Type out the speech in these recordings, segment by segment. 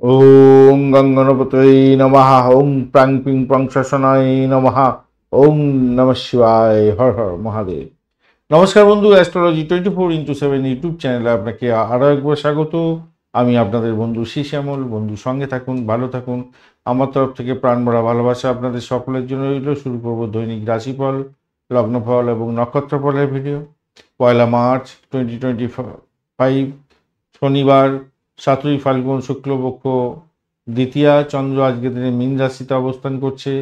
ওং গঙ্গণপতয়ে নমঃ। ওং প্রাং পিং প্রং শাসনায় নমঃ। ওং নমঃ শিবায়। হর হর মহাদেব। নমস্কার বন্ধু, অ্যাস্ট্রোলজি 24x7 ইউটিউব চ্যানেলে আপনাকে আরও একবার স্বাগত। আমি আপনাদের বন্ধু শ্যামল। বন্ধু সঙ্গে থাকুন, ভালো থাকুন। আমার তরফ থেকে প্রাণ ভরা ভালোবাসা আপনাদের সকলের জন্য রইল। শুরু করব দৈনিক রাশিফল, লগ্নফল এবং নক্ষত্রফলের ভিডিও। 1 মার্চ 2025 শনিবার, 7ই ফাল্গুন, শুক্লপক্ষ, দ্বিতীয়া। চন্দ্র আজকের দিনে মীন রাশিতে অবস্থান করছে।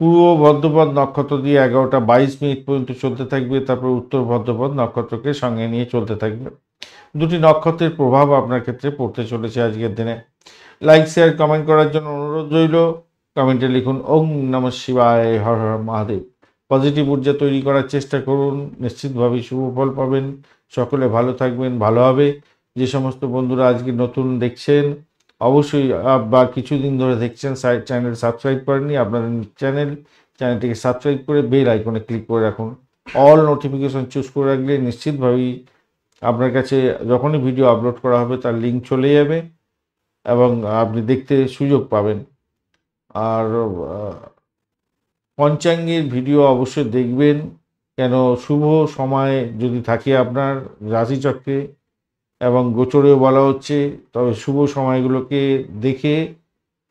পূর্ব ভদ্রপদ নক্ষত্র দিয়ে 11টা 22 মিনিট পর্যন্ত চলতে থাকবে, তারপর উত্তর ভদ্রপদ নক্ষত্রকে সঙ্গে নিয়ে চলতে থাকবে। দুটি নক্ষত্রের প্রভাব আপনার ক্ষেত্রে পড়তে চলেছে আজকের দিনে। লাইক, শেয়ার, কমেন্ট করার জন্য অনুরোধ রইল। কমেন্টে লিখুন ওং নমঃ শিবায়, হর হর মহাদেব। পজিটিভ ঊর্জা তৈরি করার চেষ্টা করুন, নিশ্চিতভাবেই শুভ ফল পাবেন। সকলে ভালো থাকবেন, ভালো হবে। যে সমস্ত বন্ধুরা আজকে নতুন দেখছেন, অবশ্যই বা কিছুদিন ধরে দেখছেন, চ্যানেল সাবস্ক্রাইব করেননি, আপনাদের চ্যানেলটিকে সাবস্ক্রাইব করে বেল আইকনে ক্লিক করে রাখুন। অল নোটিফিকেশন চুজ করে রাখলে নিশ্চিতভাবেই আপনার কাছে যখনই ভিডিও আপলোড করা হবে তার লিঙ্ক চলে যাবে এবং আপনি দেখতে সুযোগ পাবেন। আর পঞ্চাঙ্গের ভিডিও অবশ্যই দেখবেন, কেন শুভ সময় যদি থাকে আপনার রাশিচক্রে এবং গোচরেও বলা হচ্ছে, তবে শুভ সময়গুলোকে দেখে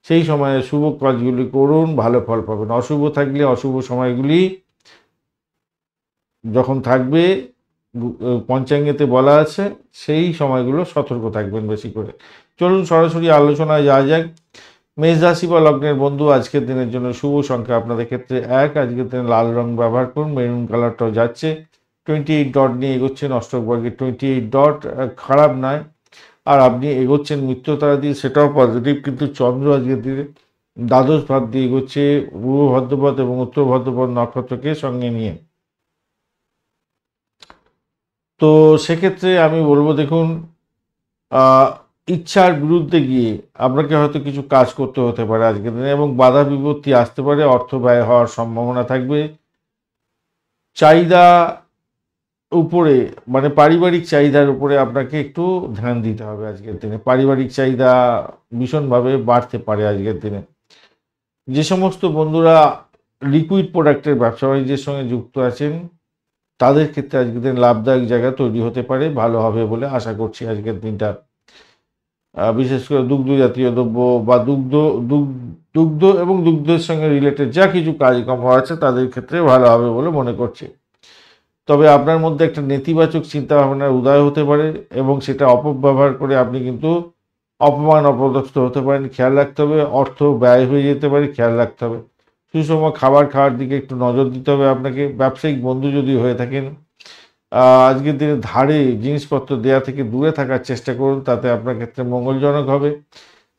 সেই সময়ে শুভ কাজগুলি করুন, ভালো ফল পাবেন। অশুভ থাকলে অশুভ সময়গুলি যখন থাকবে, পঞ্চাঙ্গেতে বলা আছে, সেই সময়গুলো সতর্ক থাকবেন বেশি করে। চলুন সরাসরি আলোচনায় যাওয়া যাক। মেষ রাশি বা লগ্নের বন্ধু, আজকের দিনের জন্য শুভ সংখ্যা আপনাদের ক্ষেত্রে 1। আজকের দিনে লাল রং ব্যবহার করুন, মেরুন কালারটাও যাচ্ছে। 28 ডট নিয়ে এগোচ্ছেন অষ্টক বর্গে। 28 ডট খারাপ নয়। আর আপনি এগোচ্ছেন মিত্রতারা দিয়ে, সেটাও পজিটিভ। কিন্তু চন্দ্র আজকের দিনে দ্বাদশ ভাব দিয়ে এগোচ্ছে পূর্ব ভদ্রপদ এবং উত্তর ভদ্রপদ নক্ষত্রকে সঙ্গে নিয়ে। তো সেক্ষেত্রে আমি বলবো, দেখুন, ইচ্ছার বিরুদ্ধে গিয়ে আপনাকে হয়তো কিছু কাজ করতে হতে পারে আজকের দিনে, এবং বাধা বিপত্তি আসতে পারে, অর্থ ব্যয় হওয়ার সম্ভাবনা থাকবে। চাহিদা উপরে, মানে পারিবারিক চাহিদার উপরে আপনাকে একটু ধ্যান দিতে হবে আজকের দিনে। পারিবারিক চাহিদা ভীষণভাবে বাড়তে পারে আজকের দিনে। যে সমস্ত বন্ধুরা লিকুইড প্রোডাক্টের ব্যবসা বাণিজ্যের সঙ্গে যুক্ত আছেন, তাদের ক্ষেত্রে আজকের দিন লাভদায়ক জায়গা তৈরি হতে পারে, ভালো হবে বলে আশা করছি আজকের দিনটা। বিশেষ করে দুগ্ধ জাতীয় দ্রব্য বা দুগ্ধ এবং দুগ্ধের সঙ্গে রিলেটেড যা কিছু কাজকর্ম আছে তাদের ক্ষেত্রে ভালো হবে বলে মনে করছি। তবে আপনার মধ্যে একটা নেতিবাচক চিন্তাভাবনার উদয় হতে পারে এবং সেটা অপব্যবহার করে আপনি কিন্তু অপমান অপদস্থ হতে পারেন। খেয়াল রাখতে হবে, অর্থ ব্যয় হয়ে যেতে পারে, খেয়াল রাখতে হবে। সুষম খাবার খাওয়ার দিকে একটু নজর দিতে হবে আপনাকে। ব্যবসায়িক বন্ধু যদি হয়ে থাকেন, আজকের দিনে ধারে জিনিসপত্র দেওয়া থেকে দূরে থাকার চেষ্টা করুন, তাতে আপনার ক্ষেত্রে মঙ্গলজনক হবে।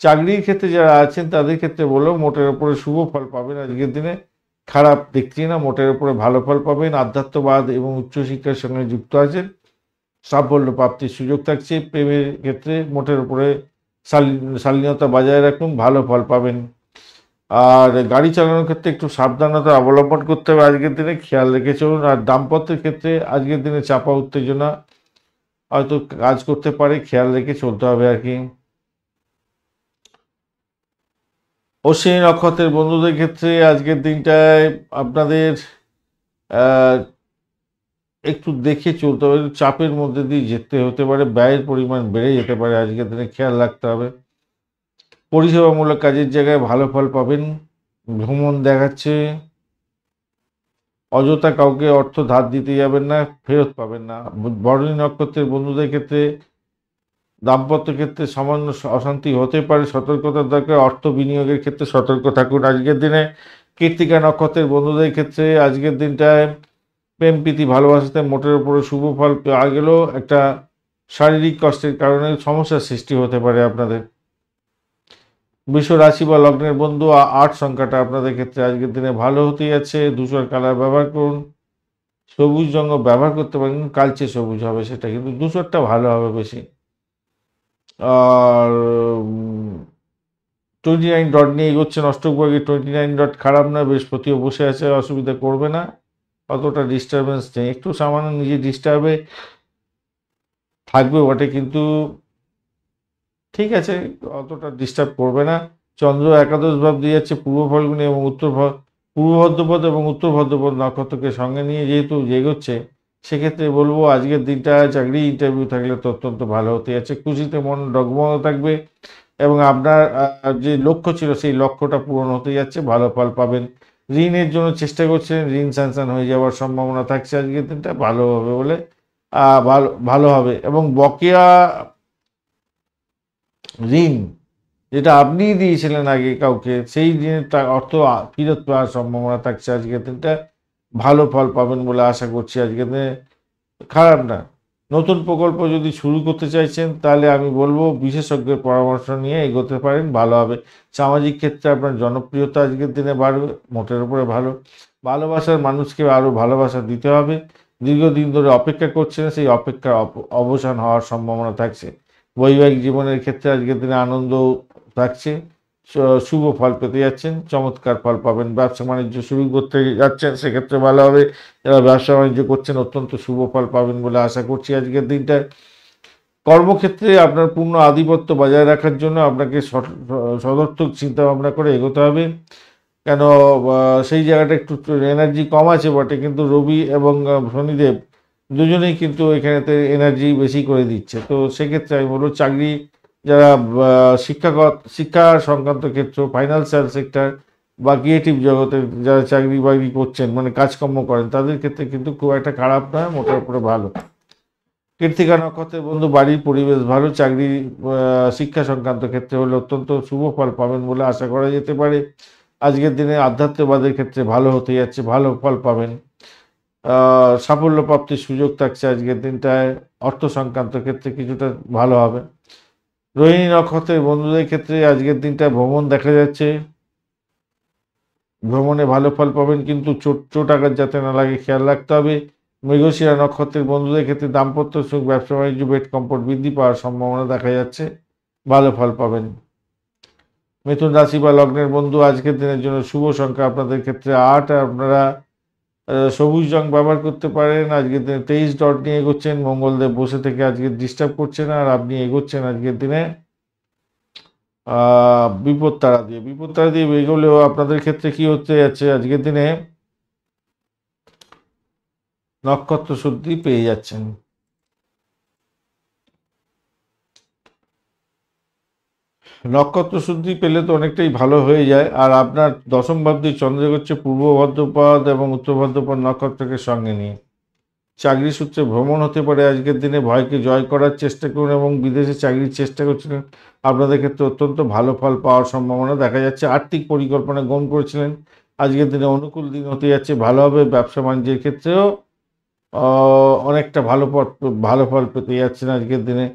চাকরির ক্ষেত্রে যারা আছেন তাদের ক্ষেত্রে বললেও মোটের ওপরে শুভ ফল পাবেন আজকের দিনে। খারাপ দেখছি না, মোটের ওপরে ভালো ফল পাবেন। আধ্যাত্মবাদ এবং উচ্চশিক্ষার সঙ্গে যুক্ত আছেন, সাফল্য প্রাপ্তির সুযোগ থাকছে। প্রেমের ক্ষেত্রে মোটের উপরে শালীনতা বজায় রাখুন, ভালো ফল পাবেন। আর গাড়ি চালানোর ক্ষেত্রে একটু সাবধানতা অবলম্বন করতে হবে আজকের দিনে, খেয়াল রেখে চলুন। আর দাম্পত্যের ক্ষেত্রে আজকের দিনে চাপা উত্তেজনা হয়তো কাজ করতে পারে, খেয়াল রেখে চলতে হবে আর কি। অশ্বিনী নক্ষত্রের বন্ধুদের ক্ষেত্রে আজকের দিনটায় আপনাদের একটু দেখে চলতে হবে, চাপের মধ্যে দিয়ে যেতে হতে পারে, ব্যয়ের পরিমাণ বেড়ে যেতে পারে আজকের দিনে, খেয়াল রাখতে হবে। পরিষেবামূলক কাজের জায়গায় ভালো ফল পাবেন। ভ্রমণ দেখাচ্ছে, অযথা কাউকে অর্থ ধার দিতে যাবেন না, ফেরত পাবেন না। ভরণী নক্ষত্রের বন্ধুদের ক্ষেত্রে দাম্পত্য ক্ষেত্রে সামান্য অশান্তি হতে পারে, সতর্কতার দরকার। অর্থ বিনিয়োগের ক্ষেত্রে সতর্ক থাকুন আজকের দিনে। কৃত্তিকা নক্ষত্রের বন্ধুদের ক্ষেত্রে আজকের দিনটায় প্রেম প্রীতি ভালোবাসাতে মোটের উপরে শুভ ফল পাওয়া গেলেও একটা শারীরিক কষ্টের কারণে সমস্যার সৃষ্টি হতে পারে আপনাদের। বৃষ রাশি বা লগ্নের বন্ধু, 8 সংখ্যাটা আপনাদের ক্ষেত্রে আজকের দিনে ভালো হতে যাচ্ছে। ধূসর কালার ব্যবহার করুন, সবুজ রঙ ব্যবহার করতে পারেন, কালচে সবুজ হবে সেটা, কিন্তু ধূসরটা ভালো হবে বেশি। আর 29 ডট নিয়ে এগোচ্ছেন অষ্টক বর্গে। 29 ডট খারাপ না, বৃহস্পতিও বসে আছে, অসুবিধা করবে না, অতটা ডিস্টারবেন্স নেই। একটু সামান্য নিজে ডিস্টার্বে থাকবে বটে, কিন্তু ঠিক আছে, অতটা ডিস্টার্ব করবে না। চন্দ্র একাদশ ভাব দিয়ে যাচ্ছে পূর্ব ফাল্গুনী এবং পূর্ব ভদ্রপদ এবং উত্তর ভদ্রপদ নক্ষত্রকে সঙ্গে নিয়ে যেহেতু এগোচ্ছে, সেক্ষেত্রে বলবো আজকের দিনটা চাকরি ইন্টারভিউ থাকলে তো অত্যন্ত ভালো হতে যাচ্ছে। খুশিতে মন ডগমগ থাকবে এবং আপনার যে লক্ষ্য ছিল সেই লক্ষ্যটা পূরণ হতে যাচ্ছে, ভালো ফল পাবেন। ঋণের জন্য চেষ্টা করছেন, ঋণ স্যাংশন হয়ে যাওয়ার সম্ভাবনা থাকছে আজকের দিনটা, ভালো হবে বলে ভালো ভালো হবে। এবং বকেয়া ঋণ যেটা আপনিই দিয়েছিলেন আগে কাউকে, সেই ঋণের অর্থ ফেরত পাওয়ার সম্ভাবনা থাকছে আজকের দিনটা, ভালো ফল পাবেন বলে আশা করছি আজকের দিনে, খারাপ না। নতুন প্রকল্প যদি শুরু করতে চাইছেন তাহলে আমি বলবো বিশেষজ্ঞের পরামর্শ নিয়ে এগোতে পারেন, ভালো হবে। সামাজিক ক্ষেত্রে আপনার জনপ্রিয়তা আজকের দিনে বাড়বে, মোটের উপরে ভালো। ভালোবাসার মানুষকে আরও ভালোবাসা দিতে হবে। দীর্ঘদিন ধরে অপেক্ষা করছেন, সেই অপেক্ষার অবসান হওয়ার সম্ভাবনা থাকছে। বৈবাহিক জীবনের ক্ষেত্রে আজকের দিনে আনন্দ থাকছে, শুভ ফল পেতে যাচ্ছেন, চমৎকার ফল পাবেন। ব্যবসা বাণিজ্য শুরু করতে যাচ্ছেন, সেক্ষেত্রে ভালো হবে। যারা ব্যবসা বাণিজ্য করছেন অত্যন্ত শুভ ফল পাবেন বলে আশা করছি আজকের দিনটায়। কর্মক্ষেত্রে আপনার পূর্ণ আধিপত্য বজায় রাখার জন্য আপনাকে সদর্থক চিন্তা ভাবনা করে এগোতে হবে। কেন সেই জায়গাটা একটু এনার্জি কম আছে বটে, কিন্তু রবি এবং শনিদেব দুজনেই কিন্তু এখানেতে এনার্জি বেশি করে দিচ্ছে। তো সেক্ষেত্রে আমি বলবো চাকরি যারা শিক্ষা সংক্রান্ত ক্ষেত্র, ফাইন্যান্সিয়াল সেক্টর বা ক্রিয়েটিভ জগতে যারা চাকরি বাকরি করছেন, মানে কাজকর্ম করেন, তাদের ক্ষেত্রে কিন্তু খুব একটা খারাপ নয়, মোটার উপরে ভালো। কৃত্তিকা নক্ষত্রের বন্ধু বাড়ির পরিবেশ ভালো, চাকরি শিক্ষা সংক্রান্ত ক্ষেত্রে হলে অত্যন্ত শুভ ফল পাবেন বলে আশা করা যেতে পারে। আজকের দিনে আধ্যাত্মবাদের ক্ষেত্রে ভালো হতে যাচ্ছে, ভালো ফল পাবেন। সাফল্য প্রাপ্তির সুযোগ থাকছে আজকের দিনটায়। অর্থ সংক্রান্ত ক্ষেত্রে কিছুটা ভালো হবে। রোহিণী নক্ষত্রের বন্ধুদের ক্ষেত্রে আজকের দিনটা ভ্রমণ দেখা যাচ্ছে, ভ্রমণে ভালো ফল পাবেন, কিন্তু চোট আঘাত যাতে না লাগে খেয়াল রাখতে হবে। মৃগশিরা নক্ষত্রের বন্ধুদের ক্ষেত্রে দাম্পত্য সুখ, ব্যবসা বাণিজ্য, বেড কম্ফোর্ট বৃদ্ধি পাওয়ার সম্ভাবনা দেখা যাচ্ছে, ভালো ফল পাবেন। মিথুন রাশি বা লগ্নের বন্ধু আজকের দিনের জন্য শুভ সংখ্যা আপনাদের ক্ষেত্রে 8, আর আপনারা সবুজ রং ব্যবহার করতে পারেন। আজকের দিনে 23 ডট নিয়ে এগোচ্ছেন, মঙ্গলদেব বসে থেকে আজকে ডিস্টার্ব করছে না, আর আপনি এগোচ্ছেন আজকের দিনে বিপদ তারা দিয়ে এগোলেও আপনাদের ক্ষেত্রে কি হতে যাচ্ছে আজকের দিনে নক্ষত্র শুদ্ধি পেয়ে যাচ্ছেন। নক্ষত্র শুদ্ধি পেলে তো অনেকটাই ভালো হয়ে যায়। আর আপনার দশম ভাব দিয়ে চন্দ্র হচ্ছে পূর্ব ভদ্রপদ এবং উত্তর ভদ্রপদ নক্ষত্রকে সঙ্গে নিয়ে, চাকরি সূত্রে ভ্রমণ হতে পারে আজকের দিনে। ভয়কে জয় করার চেষ্টা করুন এবং বিদেশে চাকরির চেষ্টা করছিলেন, আপনাদের ক্ষেত্রে অত্যন্ত ভালো ফল পাওয়ার সম্ভাবনা দেখা যাচ্ছে। আর্থিক পরিকল্পনা গ্রহণ করেছিলেন, আজকের দিনে অনুকূল দিন হতে যাচ্ছে, ভালো হবে। ব্যবসা বাণিজ্যের ক্ষেত্রেও অনেকটা ভালো ফল পেতে যাচ্ছেন আজকের দিনে।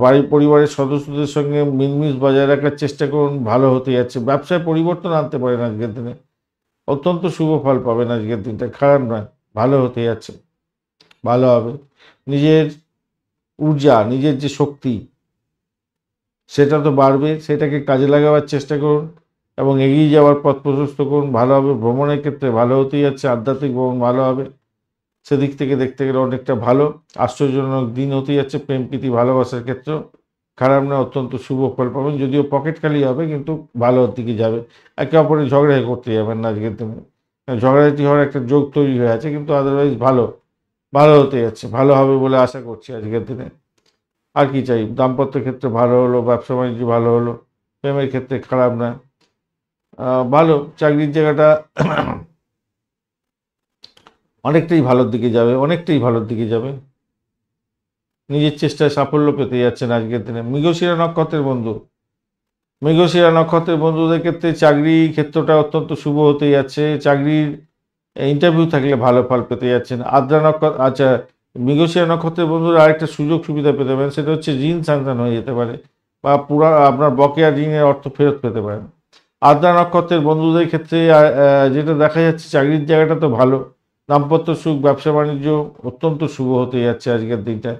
বাড়ির পরিবারের সদস্যদের সঙ্গে মিলমিশ বজায় রাখার চেষ্টা করুন, ভালো হতে যাচ্ছে। ব্যবসায় পরিবর্তন আনতে পারেন আজকের দিনে, অত্যন্ত শুভ ফল পাবেন আজকের দিনটা, খারাপ নয়, ভালো হতে যাচ্ছে, ভালো হবে। নিজের ঊর্জা, নিজের যে শক্তি সেটা তো বাড়বে, সেটাকে কাজে লাগাবার চেষ্টা করুন এবং এগিয়ে যাওয়ার পথ প্রশস্ত করুন, ভালো হবে। ভ্রমণের ক্ষেত্রে ভালো হতেই যাচ্ছে, আধ্যাত্মিক ভ্রমণ ভালো হবে, সেদিক থেকে দেখতে গেলে অনেকটা ভালো। আশ্চর্যজনক দিন হতে যাচ্ছে প্রেম প্রীতি ভালোবাসার ক্ষেত্রেও, খারাপ না, অত্যন্ত শুভ ফল পাবেন। যদিও পকেট খালি হবে, কিন্তু ভালোর দিকে যাবে। একে অপরের ঝগড়া করতে যাবেন না আজকের দিনে, ঝগড়াঝাটি হওয়ার একটা যোগ তৈরি হয়ে আছে, কিন্তু আদারওয়াইজ ভালো হতে যাচ্ছে, ভালো হবে বলে আশা করছি আজকের দিনে। আর কি চাই, দাম্পত্য ক্ষেত্রে ভালো হলো, ব্যবসা বাণিজ্য ভালো হলো, প্রেমের ক্ষেত্রে খারাপ না, ভালো। চাকরির জায়গাটা অনেকটাই ভালোর দিকে যাবে, অনেকটাই ভালোর দিকে যাবে। নিজের চেষ্টায় সাফল্য পেতে যাচ্ছেন আজকের দিনে। মৃগশিরা নক্ষত্রের বন্ধুদের ক্ষেত্রে চাকরি ক্ষেত্রটা অত্যন্ত শুভ হতে যাচ্ছে, চাকরির ইন্টারভিউ থাকলে ভালো ফল পেতে যাচ্ছেন। মৃগশিরা নক্ষত্রের বন্ধুরা আরেকটা সুযোগ সুবিধা পেতে পারেন, সেটা হচ্ছে ঋণ স্যাংশন হয়ে যেতে পারে, বা পুরা আপনার বকেয়া ঋণের অর্থ ফেরত পেতে পারেন। আদ্রা নক্ষত্রের বন্ধুদের ক্ষেত্রে যেটা দেখা যাচ্ছে, চাকরির জায়গাটা তো ভালো, দাম্পত্য সুখ, ব্যবসা বাণিজ্য অত্যন্ত শুভ হতে যাচ্ছে আজকের দিনটা।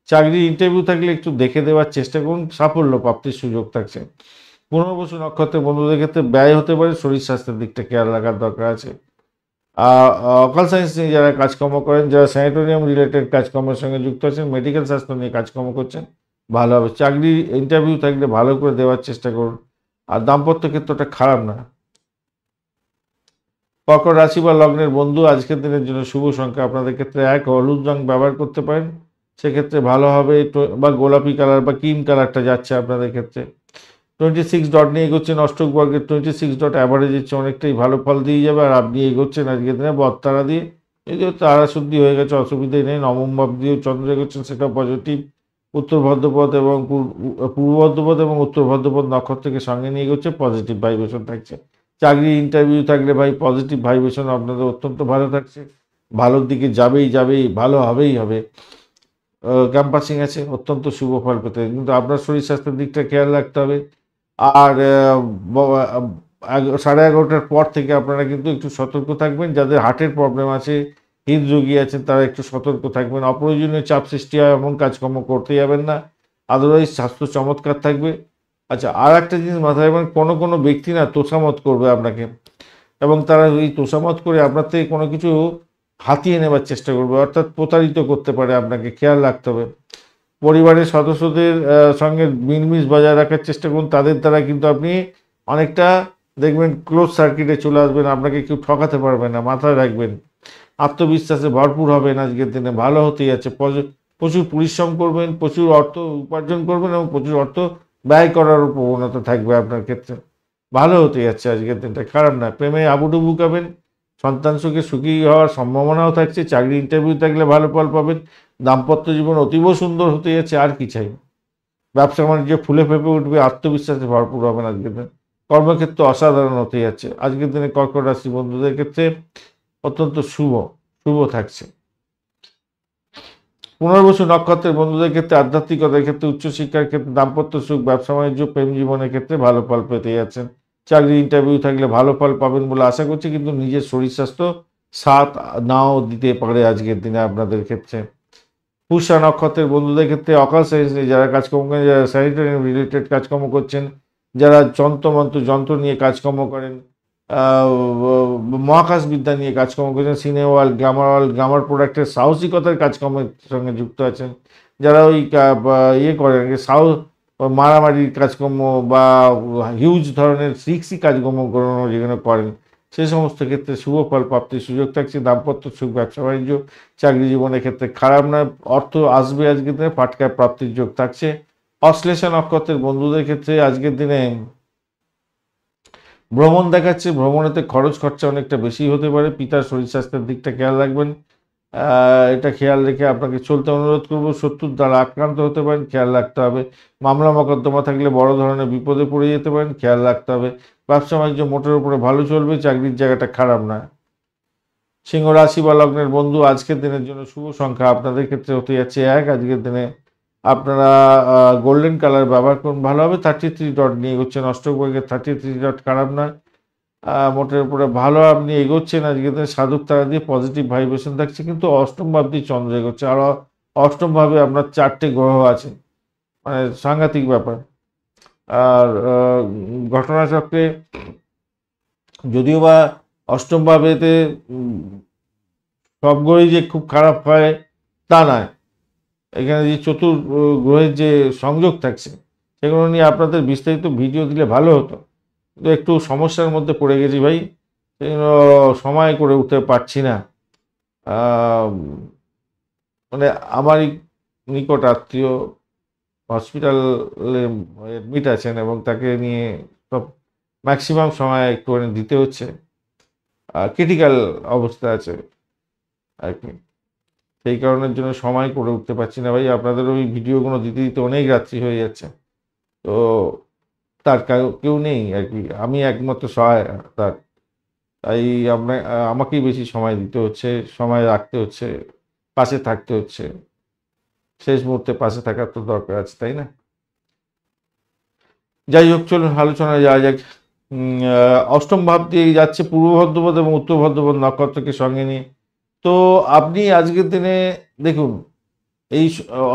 চাকরির ইন্টারভিউ থাকলে একটু দেখে দেওয়ার চেষ্টা করুন, সাফল্য প্রাপ্তির সুযোগ থাকছে। পুনর্বসু নক্ষত্রের বন্ধুদের ক্ষেত্রে ব্যয় হতে পারে, শরীর স্বাস্থ্যের দিকটা খেয়াল রাখার দরকার আছে। অকাল সায়েন্স নিয়ে যারা কাজকর্ম করেন, যারা স্যানিটোরিয়াম রিলেটেড কাজকর্মের সঙ্গে যুক্ত আছেন, মেডিকেল স্বাস্থ্য নিয়ে কাজকর্ম করছেন, ভালো হবে। চাকরি ইন্টারভিউ থাকলে ভালো করে দেওয়ার চেষ্টা করুন। আর দাম্পত্য ক্ষেত্রটা খারাপ না। কর্কট রাশি বা লগ্নের বন্ধু, আজকের দিনের জন্য শুভ সংখ্যা আপনাদের ক্ষেত্রে 1, হলুদ রং ব্যবহার করতে পারেন, সেক্ষেত্রে ভালো হবে। বা গোলাপি কালার বা ক্রিম কালারটা যাচ্ছে আপনাদের ক্ষেত্রে। 26 ডট নিয়ে এগোচ্ছেন, অষ্টক বর্গের 26 ডট অ্যাভারেজ হচ্ছে, অনেকটাই ভালো ফল দিয়ে যাবে। আর আপনি এগোচ্ছেন আজকের দিনে বদতারা দিয়ে, যদিও তারা শুদ্ধি হয়ে গেছে, অসুবিধাই নেই। নবম ভাব দিয়েও চন্দ্র এগোচ্ছেন, সেটাও পজিটিভ। উত্তর ভদ্রপদ এবং পূর্ব ভদ্রপদ এবং উত্তর ভদ্রপদ নক্ষত্রকে সঙ্গে নিয়ে এগোচ্ছে, পজিটিভ ভাইব্রেশন থাকছে। চাকরি ইন্টারভিউ থাকলে ভাই পজিটিভ ভাইব্রেশন আপনাদের অত্যন্ত ভালো থাকছে, ভালোর দিকে যাবেই, ভালো হবেই হবে। ক্যাম্পাসিং আছে, অত্যন্ত শুভ ফল পেতে, কিন্তু আপনার শরীর স্বাস্থ্যের দিকটা খেয়াল রাখতে হবে। আর 11:30টার পর থেকে আপনারা কিন্তু একটু সতর্ক থাকবেন। যাদের হার্টের প্রবলেম আছে, হৃদরোগী আছেন, তারা একটু সতর্ক থাকবেন। অপ্রয়োজনীয় চাপ সৃষ্টি হয় এমন কাজকর্ম করতে যাবেন না, আদারওয়াইজ স্বাস্থ্য চমৎকার থাকবে। আচ্ছা, আর একটা জিনিস মাথায় রাখবেন, কোনো ব্যক্তি না তোষামত করবে আপনাকে, এবং তারা এই তোষামত করে আপনার থেকে কোনো কিছু হাতিয়ে নেবার চেষ্টা করবে, অর্থাৎ প্রতারিত করতে পারে আপনাকে, খেয়াল রাখতে হবে। পরিবারের সদস্যদের সঙ্গে মিলমিশ বজায় রাখার চেষ্টা করুন, তাদের দ্বারা কিন্তু আপনি অনেকটা দেখবেন ক্লোজ সার্কিটে চলে আসবেন, আপনাকে কেউ ঠকাতে পারবে না, মাথায় রাখবেন। আত্মবিশ্বাসে ভরপুর হবেন আজকের দিনে, ভালো হতেই আছে। প্রচুর পরিশ্রম করবেন, প্রচুর অর্থ উপার্জন করবেন এবং প্রচুর অর্থ ব্যয় করার প্রবণতা থাকবে আপনার ক্ষেত্রে, ভালো হতে যাচ্ছে আজকের দিনটা, খারাপ না। প্রেমে আবুডুবু খাবেন, সন্তান সুখে সুখী হওয়ার সম্ভাবনাও থাকছে। চাকরি ইন্টারভিউ থাকলে ভালো ফল পাবেন। দাম্পত্য জীবন অতীব সুন্দর হতে যাচ্ছে, আর কি চাই। ব্যবসা বাণিজ্য ফুলে ফেঁপে উঠবে, আত্মবিশ্বাসে ভরপুর হবেন আজকের দিন। কর্মক্ষেত্র অসাধারণ হতে যাচ্ছে আজকের দিনে। কর্কট রাশি বন্ধুদের ক্ষেত্রে অত্যন্ত শুভ থাকছে। পুনর্বসু নক্ষত্রের বন্ধুদের ক্ষেত্রে আধ্যাত্মিকতার ক্ষেত্রে, উচ্চশিক্ষার ক্ষেত্রে, দাম্পত্য সুখ, ব্যবসা বাণিজ্য, প্রেম জীবনের ক্ষেত্রে ভালো ফল পেতে যাচ্ছেন। চাকরি ইন্টারভিউ থাকলে ভালো ফল পাবেন বলে আশা করছি, কিন্তু নিজের শরীর স্বাস্থ্য সাথ নাও দিতে পারে আজকের দিনে আপনাদের ক্ষেত্রে। পুষ্যা নক্ষত্রের বন্ধুদের ক্ষেত্রে অকাল সেন্সে যারা কাজকর্ম করেন, যারা স্যানিটারি রিলেটেড কাজকর্ম করছেন, যারা যন্ত্র নিয়ে কাজকর্ম করেন, মহাকাশ বিদ্যা নিয়ে কাজকর্ম করছেন, সিনেওয়াল, গ্লামার প্রোডাক্টের সাহসিকতার কাজকর্মের সঙ্গে যুক্ত আছেন, যারা ওই ইয়ে করেন মারামারির কাজকর্ম বা হিউজ ধরনের সিক্সি কাজকর্ম যেগুলো করেন, সে সমস্ত ক্ষেত্রে শুভ ফল প্রাপ্তির সুযোগ থাকছে। দাম্পত্য সুখ, ব্যবসা বাণিজ্য, চাকরি জীবনের ক্ষেত্রে খারাপ নয়, অর্থ আসবে আজকের দিনে, ফাটকায় প্রাপ্তির যোগ থাকছে। অশ্লেষা নক্ষত্রের বন্ধুদের ক্ষেত্রে আজকের দিনে ভ্রমণ দেখাচ্ছে, ভ্রমণেতে খরচ খরচা অনেকটা বেশি হতে পারে। পিতার শরীর স্বাস্থ্যের দিকটা খেয়াল রাখবেন, এটা খেয়াল রেখে আপনাকে চলতে অনুরোধ করব। শত্রুর দ্বারা আক্রান্ত হতে পারেন, খেয়াল রাখতে হবে। মামলা মোকদ্দমা থাকলে বড় ধরনের বিপদে পড়ে যেতে পারেন, খেয়াল রাখতে হবে। ব্যবসা বাণিজ্য মোটের উপরে ভালো চলবে, চাকরির জায়গাটা খারাপ নয়। সিংহ রাশি বা লগ্নের বন্ধু, আজকের দিনের জন্য শুভ সংখ্যা আপনাদের ক্ষেত্রে হতে যাচ্ছে 1। আজকের দিনে আপনারা গোল্ডেন কালার ব্যবহার করুন, ভালো হবে। 33 ডট নিয়ে এগোচ্ছেন, অষ্টক বর্গের 33 ডট খারাপ নয়, মোটের উপরে ভালো আপনি এগোচ্ছেন আজকের দিনে। সাধক তারা দিয়ে পজিটিভ ভাইব্রেশন থাকছে, কিন্তু অষ্টম ভাব দিয়ে চন্দ্র এগোচ্ছে, আর অষ্টম ভাবে আপনার 4টে গ্রহ আছে, মানে সাংঘাতিক ব্যাপার। আর ঘটনাচক্রে যদিও বা অষ্টম ভাবেতে সব গ্রহই যে খুব খারাপ হয় তা নয়, এখানে যে গ্রহের যে সংযোগ থাকছে সেগুলো নিয়ে আপনাদের বিস্তারিত ভিডিও দিলে ভালো হতো, কিন্তু একটু সমস্যার মধ্যে পড়ে গেছি ভাই, সেই জন্য সময় করে উঠতে পারছি না। মানে আমারই নিকট আত্মীয় হসপিটালে অ্যাডমিট আছেন, এবং তাকে নিয়ে সব ম্যাক্সিমাম সময় একটুখানি দিতে হচ্ছে, ক্রিটিক্যাল অবস্থা আছে আর কি। সেই কারণের জন্য সময় করে উঠতে পারছি না ভাই, আপনাদের ওই ভিডিওগুলো দিতে দিতে অনেক রাত্রি হয়ে যাচ্ছে। তো তার কেউ নেই আর কি, আমি একমাত্র সহায় তার, তাই আমাকেই বেশি সময় দিতে হচ্ছে, সময় রাখতে হচ্ছে, পাশে থাকতে হচ্ছে। শেষ মুহূর্তে পাশে থাকার তো দরকার আছে, তাই না? যাই হোক, চলুন আলোচনায় যাওয়া যাক। অষ্টম ভাব দিয়ে যাচ্ছে পূর্ব ভদ্রপদ এবং উত্তর ভদ্রপদ নক্ষত্রকে সঙ্গে নিয়ে। তো আপনি আজকের দিনে দেখুন, এই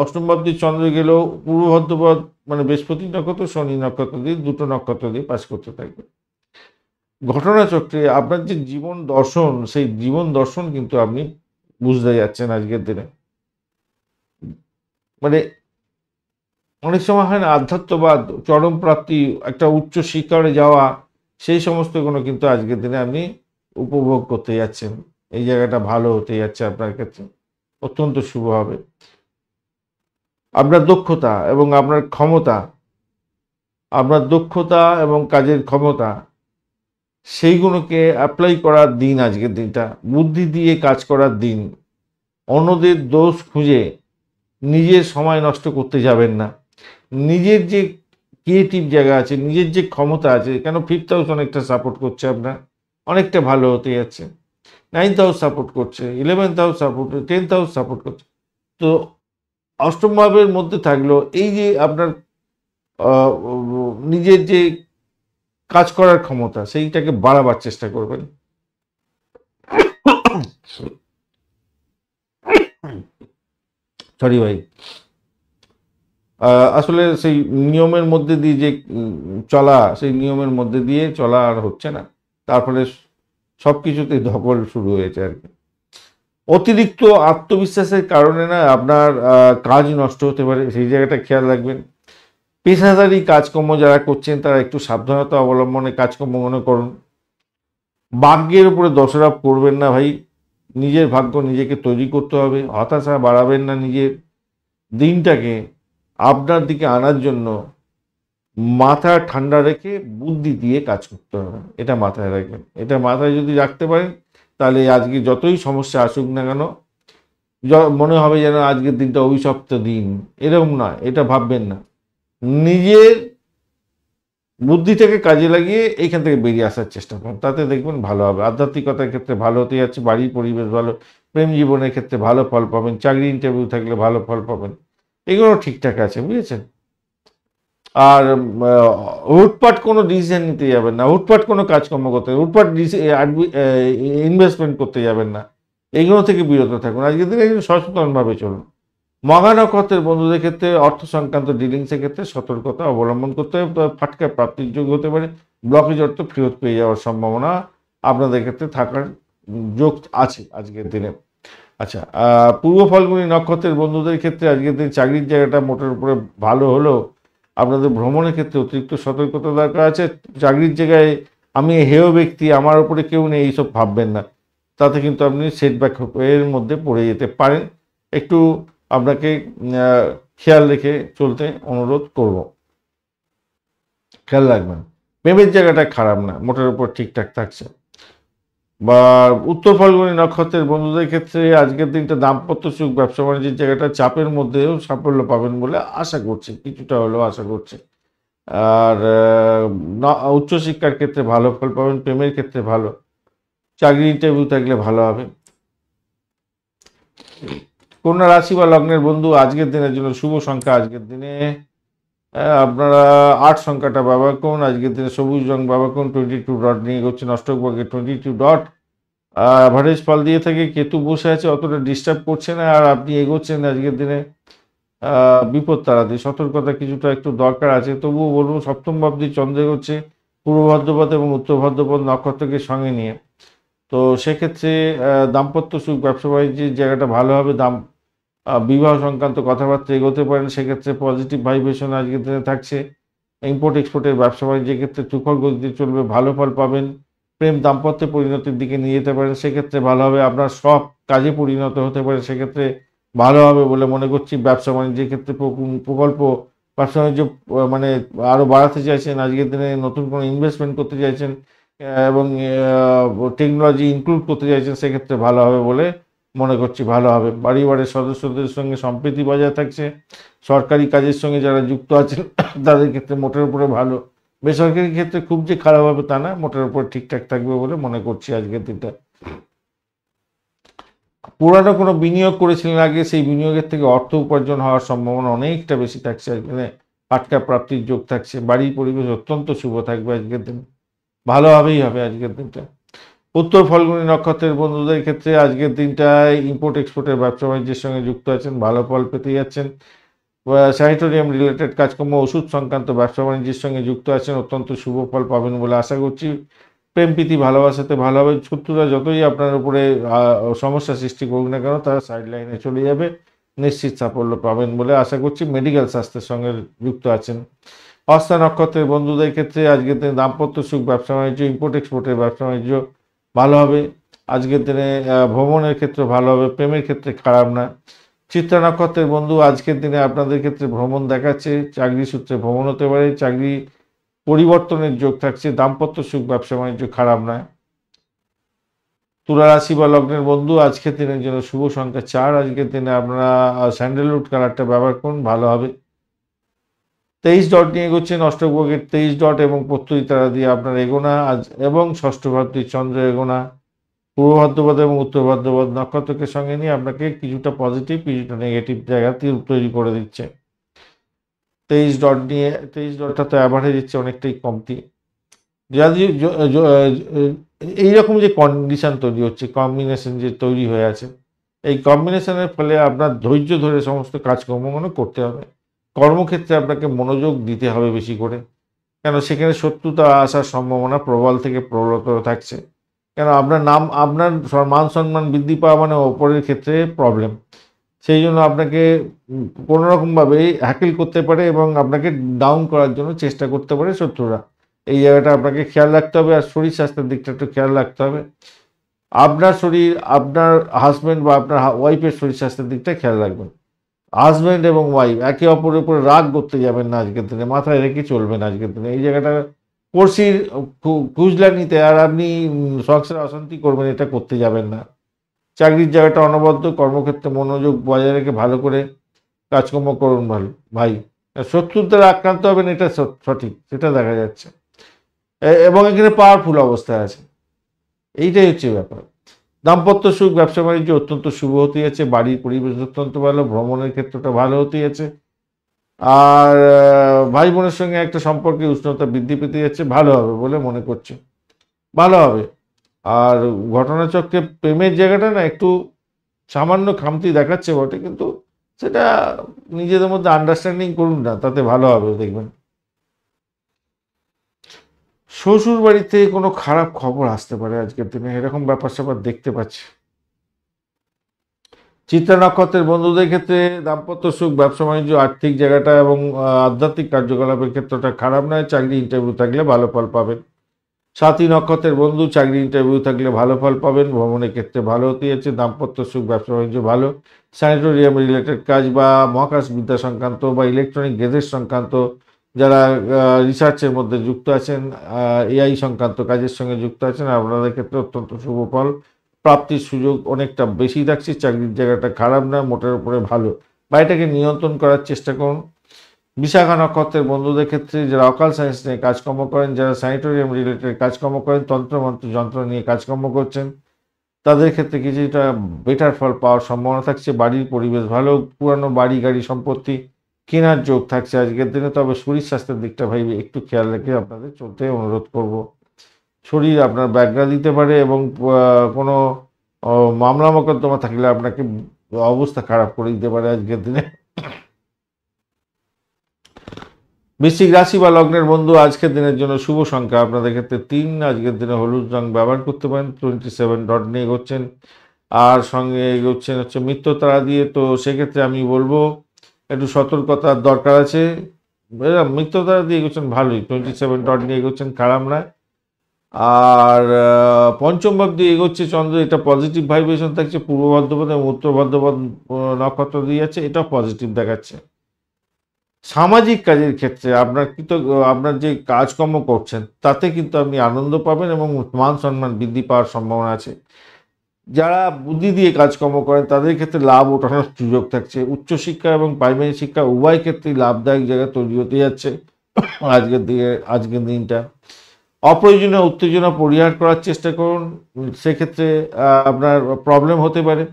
অষ্টম ভাব দিয়ে চন্দ্র গেলেও পূর্ব ভদ্রপদ মানে বৃহস্পতি নক্ষত্র, শনি নক্ষত্র দিয়ে, দুটো নক্ষত্র দিয়ে পাস করতে থাকবে। ঘটনাচক্রে আপনার যে জীবন দর্শন, সেই জীবন দর্শন কিন্তু আপনি বুঝতে যাচ্ছেন আজকের দিনে। মানে অনেক সময় হয় না আধ্যাত্মবাদ, চরম প্রাপ্তি, একটা উচ্চ শিখরে যাওয়া, সেই সমস্ত কোনো কিন্তু আজকের দিনে আপনি উপভোগ করতে যাচ্ছেন। এই জায়গাটা ভালো হতে যাচ্ছে আপনার ক্ষেত্রে, অত্যন্ত শুভ হবে। আপনার দক্ষতা এবং আপনার ক্ষমতা, আপনার দক্ষতা এবং কাজের ক্ষমতা, সেইগুলোকে অ্যাপ্লাই করার দিন আজকের দিনটা। বুদ্ধি দিয়ে কাজ করার দিন। অন্যদের দোষ খুঁজে নিজের সময় নষ্ট করতে যাবেন না। নিজের যে ক্রিয়েটিভ জায়গা আছে, নিজের যে ক্ষমতা আছে, কেন ফিফথ হাউস অনেকটা সাপোর্ট করছে আপনার, অনেকটা ভালো হতে যাচ্ছে। নাইন্থ হাউস সাপোর্ট করছে, 11th house support, 10th house support করছে। তো অষ্টম ভাবের মধ্যে থাকলো এই যে আপনার নিজের যে কাজ করার ক্ষমতা, সেইটাকে বাড়াবার চেষ্টা করবেন। সরি ভাই, আসলে সেই নিয়মের মধ্যে দিয়ে যে চলা, সেই নিয়মের মধ্যে দিয়ে চলা আর হচ্ছে না, তার ফলে সব কিছুতেই ধকল শুরু হয়েছে আর কি। অতিরিক্ত আত্মবিশ্বাসের কারণে না আপনার কাজ নষ্ট হতে পারে, সেই জায়গাটা খেয়াল রাখবেন। পেশাদারি কাজকর্ম যারা করছেন তারা একটু সাবধানতা অবলম্বনে কাজকর্ম মনে করুন। ভাগ্যের উপরে দোষারোপ করবেন না ভাই, নিজের ভাগ্য নিজেকে তৈরি করতে হবে। হতাশা বাড়াবেন না, নিজের দিনটাকে আপনার দিকে আনার জন্য মাথা ঠান্ডা রেখে বুদ্ধি দিয়ে কাজ করতে হবে, এটা মাথায় রাখবেন। এটা মাথায় যদি রাখতে পারেন তাহলে আজকে যতই সমস্যা আসুক না কেন, মনে হবে যেন আজকের দিনটা অভিশপ্ত দিন, এরকম নয়, এটা ভাববেন না। নিজের বুদ্ধিটাকে কাজে লাগিয়ে এইখান থেকে বেরিয়ে আসার চেষ্টা করুন, তাতে দেখবেন ভালো হবে। আধ্যাত্মিকতার ক্ষেত্রে ভালো হতে যাচ্ছে, বাড়ির পরিবেশ ভালো, প্রেম জীবনের ক্ষেত্রে ভালো ফল পাবেন, চাকরি ইন্টারভিউ থাকলে ভালো ফল পাবেন, এগুলো ঠিকঠাক আছে, বুঝেছেন। আর হুটপাট কোনো ডিসিশন নিতে যাবেন না, হুটপাট কোনো কাজকর্ম করতে, হুটপাট ইনভেস্টমেন্ট করতে যাবেন না, এইগুলো থেকে বিরত থাকুন। আজকের দিনে সচেতনভাবে চলুন। মঘা নক্ষত্রের বন্ধুদের ক্ষেত্রে অর্থ সংক্রান্ত ডিলিংসের ক্ষেত্রে সতর্কতা অবলম্বন করতে হবে, ফাটকা প্রাপ্তির যোগ হতে পারে, ব্লকেজ অর্থ ফেরত পেয়ে যাওয়ার সম্ভাবনা আপনাদের ক্ষেত্রে থাকার যোগ আছে আজকের দিনে। আচ্ছা, পূর্ব ফাল্গুনী নক্ষত্রের বন্ধুদের ক্ষেত্রে আজকের দিন চাকরির জায়গাটা মোটের উপরে ভালো হলেও আপনাদের ভ্রমণের ক্ষেত্রে অতিরিক্ত সতর্কতা দরকার আছে। চাকরির জায়গায় আমি হেয় ব্যক্তি, আমার উপরে কেউ নেই, এইসব ভাববেন না, তাতে কিন্তু আপনি সেটব্যাক এর মধ্যে পড়ে যেতে পারেন। একটু আপনাকে খেয়াল রেখে চলতে অনুরোধ করব, খেয়াল রাখবেন। প্রেমের জায়গাটা খারাপ না, মোটের উপর ঠিকঠাক থাকছে। বা উত্তর ফাল্গুনী নক্ষত্রের বন্ধুদের ক্ষেত্রে আজকের দিনটা দাম্পত্য সুখ, ব্যবসা বাণিজ্যের জায়গাটা চাপের মধ্যেও সাফল্য পাবেন বলে আশা করছি, কিছুটা হলেও আশা করছি। আর উচ্চশিক্ষার ক্ষেত্রে ভালো ফল পাবেন, প্রেমের ক্ষেত্রে ভালো, চাকরি ইন্টারভিউ থাকলে ভালো হবে। কন্যা রাশি বা লগ্নের বন্ধু আজকের দিনের জন্য শুভ সংখ্যা আজকের দিনে আপনারা 8 সংখ্যাটা ব্যবহার করুন। আজকের দিনে সবুজ রং ব্যবহার করুন। 22 ডট নিয়ে এগোচ্ছেন, অষ্টক ভাগে 22 ডট অ্যাভারেজ ফল দিয়ে থাকে। কেতু বসে আছে, অতটা ডিস্টার্ব করছে না, আর আপনি এগোচ্ছেন আজকের দিনে বিপদ তাড়াতে। সতর্কতা কিছুটা একটু দরকার আছে, তবুও বলবো সপ্তম ভাব দিয়ে চন্দ্র এগোচ্ছে পূর্ব ভাদ্রপদ এবং উত্তর ভাদ্রপদ নক্ষত্রকে সঙ্গে নিয়ে। তো সেক্ষেত্রে দাম্পত্য সুখ, ব্যবসা বাণিজ্যের জায়গাটা ভালো হবে। বিবাহ সংক্রান্ত কথাবার্তা এগোতে পারেন, সেক্ষেত্রে পজিটিভ ভাইব্রেশন আজকের দিনে থাকছে। ইম্পোর্ট এক্সপোর্টের ব্যবসা বাণিজ্যের ক্ষেত্রে তুখর গতিতে চলবে, ভালো ফল পাবেন। প্রেম দাম্পত্য পরিণতির দিকে নিয়ে যেতে পারেন, সেক্ষেত্রে ভালো হবে। আপনার সব কাজে পরিণত হতে পারে, সেক্ষেত্রে ভালো হবে বলে মনে করছি। ব্যবসা বাণিজ্যের ক্ষেত্রে প্রকল্প, ব্যবসা বাণিজ্য মানে আরও বাড়াতে চাইছেন, আজকের দিনে নতুন কোনো ইনভেস্টমেন্ট করতে চাইছেন এবং টেকনোলজি ইনক্লুড করতে চাইছেন, সেক্ষেত্রে ভালো হবে বলে মনে করছি, ভালো হবে। পরিবারের সদস্যদের সঙ্গে সম্প্রীতি বজায় থাকছে। সরকারি কাজের সঙ্গে যারা যুক্ত আছেন তাদের ক্ষেত্রে মোটের উপরে ভালো। বেসরকারি ক্ষেত্রে খুব যে খারাপ হবে তা না, মোটের উপর ঠিকঠাক থাকবে বলে মনে করছি আজকের দিনটা। পুরানো কোনো বিনিয়োগ করেছিলেন আগে, সেই বিনিয়োগের থেকে অর্থ উপার্জন হওয়ার সম্ভাবনা অনেকটা বেশি থাকছে। এখানে ফাটকা প্রাপ্তির যোগ থাকছে। বাড়ির পরিবেশ অত্যন্ত শুভ থাকবে আজকের দিন, ভালোভাবেই হবে আজকের দিনটা। উত্তর ফাল্গুনী নক্ষত্রের বন্ধুদের ক্ষেত্রে আজকের দিনটায় ইম্পোর্ট এক্সপোর্টের ব্যবসা বাণিজ্যের সঙ্গে যুক্ত আছেন, ভালো ফল পেতে যাচ্ছেন। স্যানিটোরিয়াম রিলেটেড কাজকর্ম, ওষুধ সংক্রান্ত ব্যবসা বাণিজ্যের সঙ্গে যুক্ত আছেন, অত্যন্ত শুভ ফল পাবেন বলে আশা করছি। প্রেম প্রীতি ভালোবাসাতে ভালো হবে। শত্রুরা যতই আপনার উপরে সমস্যা সৃষ্টি করুক না কেন, তারা সাইড লাইনে চলে যাবে। নিশ্চিত সাফল্য পাবেন বলে আশা করছি। মেডিকেল স্বাস্থ্যের সঙ্গে যুক্ত আছেন। হস্তা নক্ষত্রের বন্ধুদের ক্ষেত্রে আজকের দিনে দাম্পত্য সুখ, ব্যবসা বাণিজ্য, ইম্পোর্ট এক্সপোর্টের ব্যবসা বাণিজ্য ভালো হবে। আজকের দিনে ভ্রমণের ক্ষেত্রে ভালো হবে, প্রেমের ক্ষেত্রে খারাপ না। চিত্রা নক্ষত্রের বন্ধু আজকের দিনে আপনাদের ক্ষেত্রে ভ্রমণ দেখাচ্ছে, চাকরি সূত্রে ভ্রমণ হতে পারে, চাকরি পরিবর্তনের যোগ থাকছে, দাম্পত্য সুখ, ব্যবসা বাণিজ্য খারাপ নয়। তুলা রাশি বা লগ্নের বন্ধু আজকের দিনের জন্য শুভ সংখ্যা 4। আজকের দিনে আপনারা স্যান্ডেলউড কালারটা ব্যবহার করুন, ভালো হবে। 23 ডট নিয়ে এগোচ্ছেন, অষ্টগ্রহের 23 ডট এবং প্রত্যয়ী তারা দিয়ে আপনার এগোনা আজ এবং ষষ্ঠ ভাবটি চন্দ্র এগোনা পূর্ব ভাদ্রপদ এবং উত্তর ভাদ্রপদ নক্ষত্রকে সঙ্গে নিয়ে আপনাকে কিছুটা পজিটিভ কিছুটা নেগেটিভ জায়গা তৈরি করে দিচ্ছে। 23 ডট নিয়ে 23 ডটটা তো অ্যাভারেজ দিচ্ছে অনেকটাই কমতি। যদি এইরকম যে কন্ডিশন তৈরি হচ্ছে, কম্বিনেশন যে তৈরি হয়ে আছে, এই কম্বিনেশনের ফলে আপনার ধৈর্য ধরে সমস্ত কাজকর্মগুলো করতে হবে। কর্মক্ষেত্রে আপনাকে মনোযোগ দিতে হবে বেশি করে, কেন সেখানে শত্রুতা আসার সম্ভাবনা প্রবল থেকে প্রবলতর থাকছে। কেন আপনার নাম, আপনার মান সম্মান বৃদ্ধি পাওয়া মানে ওপরের ক্ষেত্রে প্রবলেম। সেই জন্য আপনাকে কোনোরকমভাবে হ্যাকেল করতে পারে এবং আপনাকে ডাউন করার জন্য চেষ্টা করতে পারে শত্রুরা। এই জায়গাটা আপনাকে খেয়াল রাখতে হবে। আর শরীর স্বাস্থ্যের দিকটা একটু খেয়াল রাখতে হবে। আপনার শরীর, আপনার হাজব্যান্ড বা আপনার ওয়াইফের শরীর স্বাস্থ্যের দিকটা খেয়াল রাখবেন। হাজব্যান্ড এবং ওয়াইফ একে অপরের উপরে রাগ করতে যাবেন না আজকের দিনে, মাথায় রেখে চলবেন আজকের দিনে। এই জায়গাটা পড়শির খুঁজলা নিতে আর আপনি সংসারে অশান্তি করবেন, এটা করতে যাবেন না। চাকরির জায়গাটা অনবদ্য, কর্মক্ষেত্রে মনোযোগ বজায় রেখে ভালো করে কাজকর্ম করুন ভাই। শত্রুর দ্বারা আক্রান্ত হবেন, এটা সঠিক, সেটা দেখা যাচ্ছে এবং এখানে পাওয়ারফুল অবস্থায় আছে। এইটাই হচ্ছে ব্যাপার। দাম্পত্য সুখ, ব্যবসা বাণিজ্য অত্যন্ত শুভ হতে যাচ্ছে, বাড়ির পরিবেশ অত্যন্ত ভালো, ভ্রমণের ক্ষেত্রটা ভালো হতে যাচ্ছে। আর ভাই বোনের সঙ্গে একটা সম্পর্কে উষ্ণতা বৃদ্ধি পেতে যাচ্ছে, ভালো হবে বলে মনে করছে, ভালো হবে। আর ঘটনাচক্রে প্রেমের জায়গাটা না একটু সামান্য খামতি দেখাচ্ছে বটে, কিন্তু সেটা নিজেদের মধ্যে আন্ডারস্ট্যান্ডিং করুন না, তাতে ভালো হবে দেখবেন। শ্বশুর বাড়ি থেকে কোনো খারাপ খবর আসতে পারে আজকের দিনে, এরকম ব্যাপার স্যাপার দেখতে পাচ্ছি। চিত্রা নক্ষত্রের বন্ধুদের ক্ষেত্রে দাম্পত্য সুখ, ব্যবসা বাণিজ্য, আর্থিক জায়গাটা এবং আধ্যাত্মিক কার্যকলাপের ক্ষেত্রটা খারাপ নয়। চাকরি ইন্টারভিউ থাকলে ভালো ফল পাবেন। সাথী নক্ষত্রের বন্ধু চাকরি ইন্টারভিউ থাকলে ভালো ফল পাবেন। ভ্রমণের ক্ষেত্রে ভালো হতে যাচ্ছে, দাম্পত্য সুখ, ব্যবসা বাণিজ্য ভালো। স্যানিটোরিয়াম রিলেটেড কাজ বা মহাকাশ বিদ্যা সংক্রান্ত বা ইলেকট্রনিক গেজেট সংক্রান্ত যারা রিসার্চের মধ্যে যুক্ত আছেন, এআই সংক্রান্ত কাজের সঙ্গে যুক্ত আছেন, আপনাদের ক্ষেত্রে অত্যন্ত শুভ ফল প্রাপ্তির সুযোগ অনেকটা বেশি থাকছে। চাকরির জায়গাটা খারাপ না, মোটের উপরে ভালো। বাড়িটাকে নিয়ন্ত্রণ করার চেষ্টা করুন। বিশাখা নক্ষত্রের বন্ধুদের ক্ষেত্রে যারা অকাল সায়েন্স নিয়ে কাজকর্ম করেন, যারা স্যানিটোরিয়াম রিলেটেড কাজকর্ম করেন, তন্ত্রমন্ত্র যন্ত্র নিয়ে কাজকর্ম করছেন, তাদের ক্ষেত্রে কিছুটা বেটার ফল পাওয়ার সম্ভাবনা থাকছে। বাড়ির পরিবেশ ভালো, পুরানো বাড়ি গাড়ি সম্পত্তি কেনার যোগ থাকছে আজকের দিনে। তবে শরীর স্বাস্থ্যের দিকটা ভাই একটু খেয়াল রেখে আপনাদের চলতে অনুরোধ করব। শরীর আপনার ব্যাঘ্রা দিতে পারে এবং কোনো মামলা মোকদ্দমা থাকলে আপনাকে অবস্থা খারাপ করে দিতে পারে আজকের দিনে। বৃশ্চিক রাশি বা লগ্নের বন্ধু আজকের দিনের জন্য শুভ সংখ্যা আপনাদের ক্ষেত্রে 3। আজকের দিনে হলুদ রং ব্যবহার করতে পারেন। 27 ডট নিয়ে এগোচ্ছেন আর সঙ্গে এগোচ্ছেন হচ্ছে মিত্রতারা দিয়ে, তো সেক্ষেত্রে আমি বলবো একটু সতর্কতার দরকার আছে। মিত্রতারা দিয়ে এগোচ্ছেন ভালোই, 27 ডট নিয়ে এগোচ্ছেন, খারাপ নয়। আর পঞ্চম ভাব দিয়ে এগোচ্ছে চন্দ্র, এটা পজিটিভ ভাইব্রেশন থাকছে। পূর্ব ভাদ্রপদ এবং উত্তর ভাদ্রপদ নক্ষত্র দিয়ে যাচ্ছে, এটাও পজিটিভ দেখাচ্ছে। সামাজিক কাজের ক্ষেত্রে আপনার যে কাজকর্ম করছেন তাতে কিন্তু আপনি আনন্দ পাবেন এবং মান সম্মান বৃদ্ধি পাওয়ার সম্ভাবনা আছে। যারা বুদ্ধি দিয়ে কাজকর্ম করেন তাদের ক্ষেত্রে লাভ ওঠানোর সুযোগ থাকছে। উচ্চশিক্ষা এবং প্রাইমারি শিক্ষা উভয় ক্ষেত্রেই লাভদায়ক জায়গা তৈরি হতে যাচ্ছে আজকের দিনটা। অপ্রয়োজনীয় উত্তেজনা পরিহার করার চেষ্টা করুন, সেক্ষেত্রে আপনার প্রবলেম হতে পারে।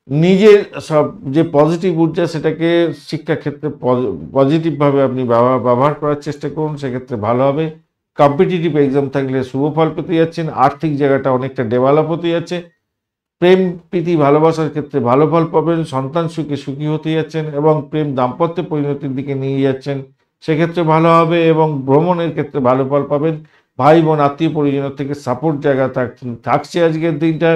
নিজের সব যে পজিটিভ ঊর্জা সেটাকে শিক্ষাক্ষেত্রে পজিটিভভাবে আপনি ব্যবহার করার চেষ্টা করুন, সেক্ষেত্রে ভালো হবে। কম্পিটিটিভ এক্সাম থাকলে শুভ ফল পেতে যাচ্ছেন। আর্থিক জায়গাটা অনেকটা ডেভেলপ হতে যাচ্ছে। প্রেম প্রীতি ভালোবাসার ক্ষেত্রে ভালো ফল পাবেন। সন্তান সুখে সুখী হতে যাচ্ছেন এবং প্রেম দাম্পত্য পরিণতির দিকে নিয়ে যাচ্ছেন, সেক্ষেত্রে ভালো হবে। এবং ভ্রমণের ক্ষেত্রে ভালো ফল পাবেন। ভাই বোন আত্মীয় পরিজনের থেকে সাপোর্ট জায়গা থাকছে আজকের দিনটা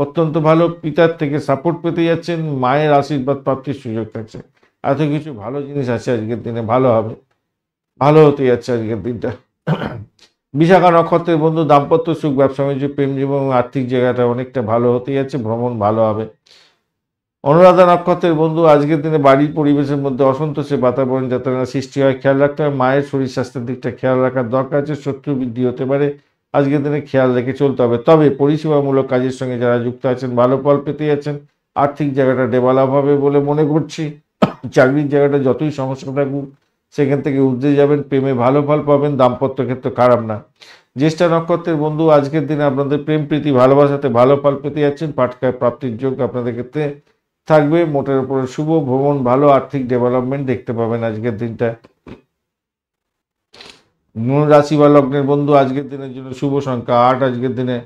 অত্যন্ত ভালো। পিতার থেকে সাপোর্ট পেতে যাচ্ছেন, মায়ের আশীর্বাদ প্রাপ্তির সুযোগ থাকছে। এত কিছু ভালো জিনিস আছে আজকের দিনে, ভালো হবে, ভালো হতে যাচ্ছে আজকের দিনটা। বিশাখা নক্ষত্রের বন্ধু দাম্পত্য সুখ, ব্যবসা বাণিজ্য, প্রেম জীবন এবং আর্থিক জায়গাটা অনেকটা ভালো হতে যাচ্ছে, ভ্রমণ ভালো হবে। অনুরাধা নক্ষত্রের বন্ধু আজকের দিনে বাড়ির পরিবেশের মধ্যে অসন্তোষের বাতাবরণ যাতে না সৃষ্টি হয় খেয়াল রাখতে হবে। মায়ের শরীর স্বাস্থ্যের দিকটা খেয়াল রাখার দরকার আছে, শত্রু বৃদ্ধি হতে পারে, আজকের দিনে খেয়াল রেখে চলতে হবে। তবে পরিষেবামূলক কাজের সঙ্গে যারা যুক্ত আছেন ভালো ফল পেতে যাচ্ছেন, আর্থিক জায়গাটা ডেভেলপ হবে বলে মনে করছি। চাকরির জায়গাটা যতই সমস্যা থাকুক সেখান থেকে উঠে যাবেন, প্রেমে ভালো ফল পাবেন, দাম্পত্য ক্ষেত্রে খারাপ না। জ্যেষ্ঠা নক্ষত্রের বন্ধু আজকের দিনে আপনাদের প্রেম প্রীতি ভালোবাসাতে ভালো ফল পেতে যাচ্ছেন, পাটকায় প্রাপ্তির যোগ আপনাদের ক্ষেত্রে থাকবে। মোটের উপরে শুভ, ভ্রমণ ভালো, আর্থিক ডেভেলপমেন্ট দেখতে পাবেন আজকের দিনটা। রাশি বা লগ্নের বন্ধু আজকের দিনের জন্য শুভ সংখ্যা 8। আজকের দিনে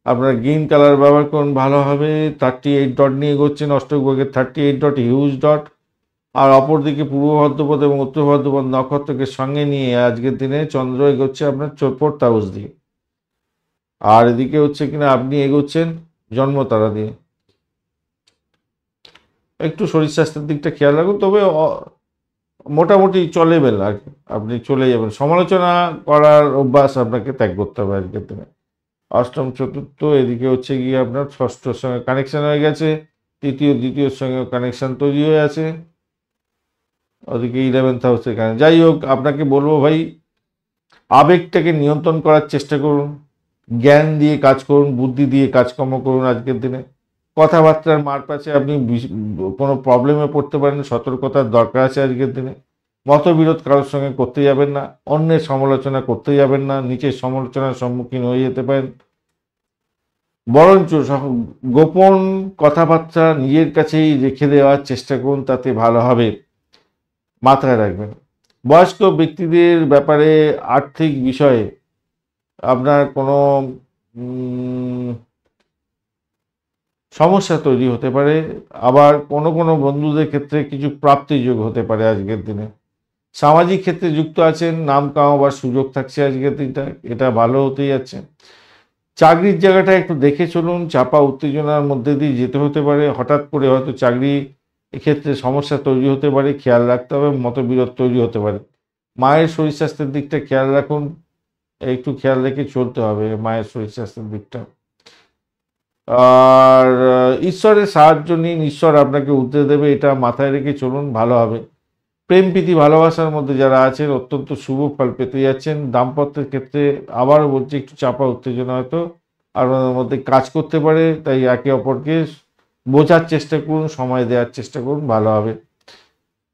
আপনারা গ্রিন কালার ব্যবহার করুন, ভালো হবে। 38 ডট নিয়ে এগোচ্ছেন, অষ্টক ভাগের 38 ডট হিউজ ডট। আর অপরদিকে পূর্ব ভাদ্রপদ এবং উত্তর ভাদ্রপদ নক্ষত্রকে সঙ্গে নিয়ে আজকের দিনে চন্দ্র এগোচ্ছে আপনার 4th হাউস দিয়ে, আর এদিকে হচ্ছে কিনা আপনি এগোচ্ছেন জন্মতারা দিয়ে। একটু শরীর স্বাস্থ্যের দিকটা খেয়াল রাখুন, তবে মোটামুটি চলেবেল আর কি, আপনি চলে যাবেন। সমালোচনা করার অভ্যাস আপনাকে ত্যাগ করতে হবে আজকের দিনে। অষ্টম চতুর্থ এদিকে হচ্ছে গিয়ে আপনার ষষ্ঠর সঙ্গে কানেকশন হয়ে গেছে, দ্বিতীয়র সঙ্গে কানেকশন তৈরি হয়ে আছে, ওদিকে 11th হাউস এখানে। যাই হোক, আপনাকে বলবো ভাই, আবেগটাকে নিয়ন্ত্রণ করার চেষ্টা করুন, জ্ঞান দিয়ে কাজ করুন, বুদ্ধি দিয়ে কাজকর্ম করুন আজকের দিনে। কথাবার্তার মার পাশে আপনি কোনো প্রবলেমে পড়তে পারেন, সতর্কতার দরকার আছে আজকের দিনে। মতবিরোধ কারোর সঙ্গে করতে যাবেন না, অন্যের সমালোচনা করতে যাবেন না, নিচের সমালোচনার সম্মুখীন হয়ে যেতে পারেন। বরঞ্চ গোপন কথাবার্তা নিজের কাছেই রেখে দেওয়ার চেষ্টা করুন, তাতে ভালো হবে, মাথায় রাখবেন। বয়স্ক ব্যক্তিদের ব্যাপারে আর্থিক বিষয়ে আপনার কোনো সমস্যা তৈরি হতে পারে, আবার কোনো কোনো বন্ধুদের ক্ষেত্রে কিছু প্রাপ্তিযোগ হতে পারে আজকের দিনে। সামাজিক ক্ষেত্রে যুক্ত আছেন, নাম কামাবার সুযোগ থাকছে আজকের দিনটা, এটা ভালো হতেই যাচ্ছে। চাকরির জায়গাটা একটু দেখে চলুন, চাপা উত্তেজনার মধ্যে দিয়ে যেতে হতে পারে, হঠাৎ করে হয়তো চাকরি এক্ষেত্রে সমস্যা তৈরি হতে পারে, খেয়াল রাখতে হবে, মতবিরোধ তৈরি হতে পারে। মায়ের শরীর স্বাস্থ্যের দিকটা খেয়াল রাখুন, একটু খেয়াল রেখে চলতে হবে মায়ের শরীর স্বাস্থ্যের দিকটা। আর ঈশ্বরের সাহায্য নিন, ঈশ্বর আপনাকে উদ্দেশ্য দেবে, এটা মাথায় রেখে চলুন, ভালো হবে। প্রেম প্রীতি ভালোবাসার মধ্যে যারা আছেন অত্যন্ত শুভ ফল পেতে যাচ্ছেন। দাম্পত্যের ক্ষেত্রে আবারও বলছি, একটু চাপা উত্তেজনা হয়তো আপনাদের মধ্যে কাজ করতে পারে, তাই একে অপরকে বোঝার চেষ্টা করুন, সময় দেওয়ার চেষ্টা করুন, ভালো হবে।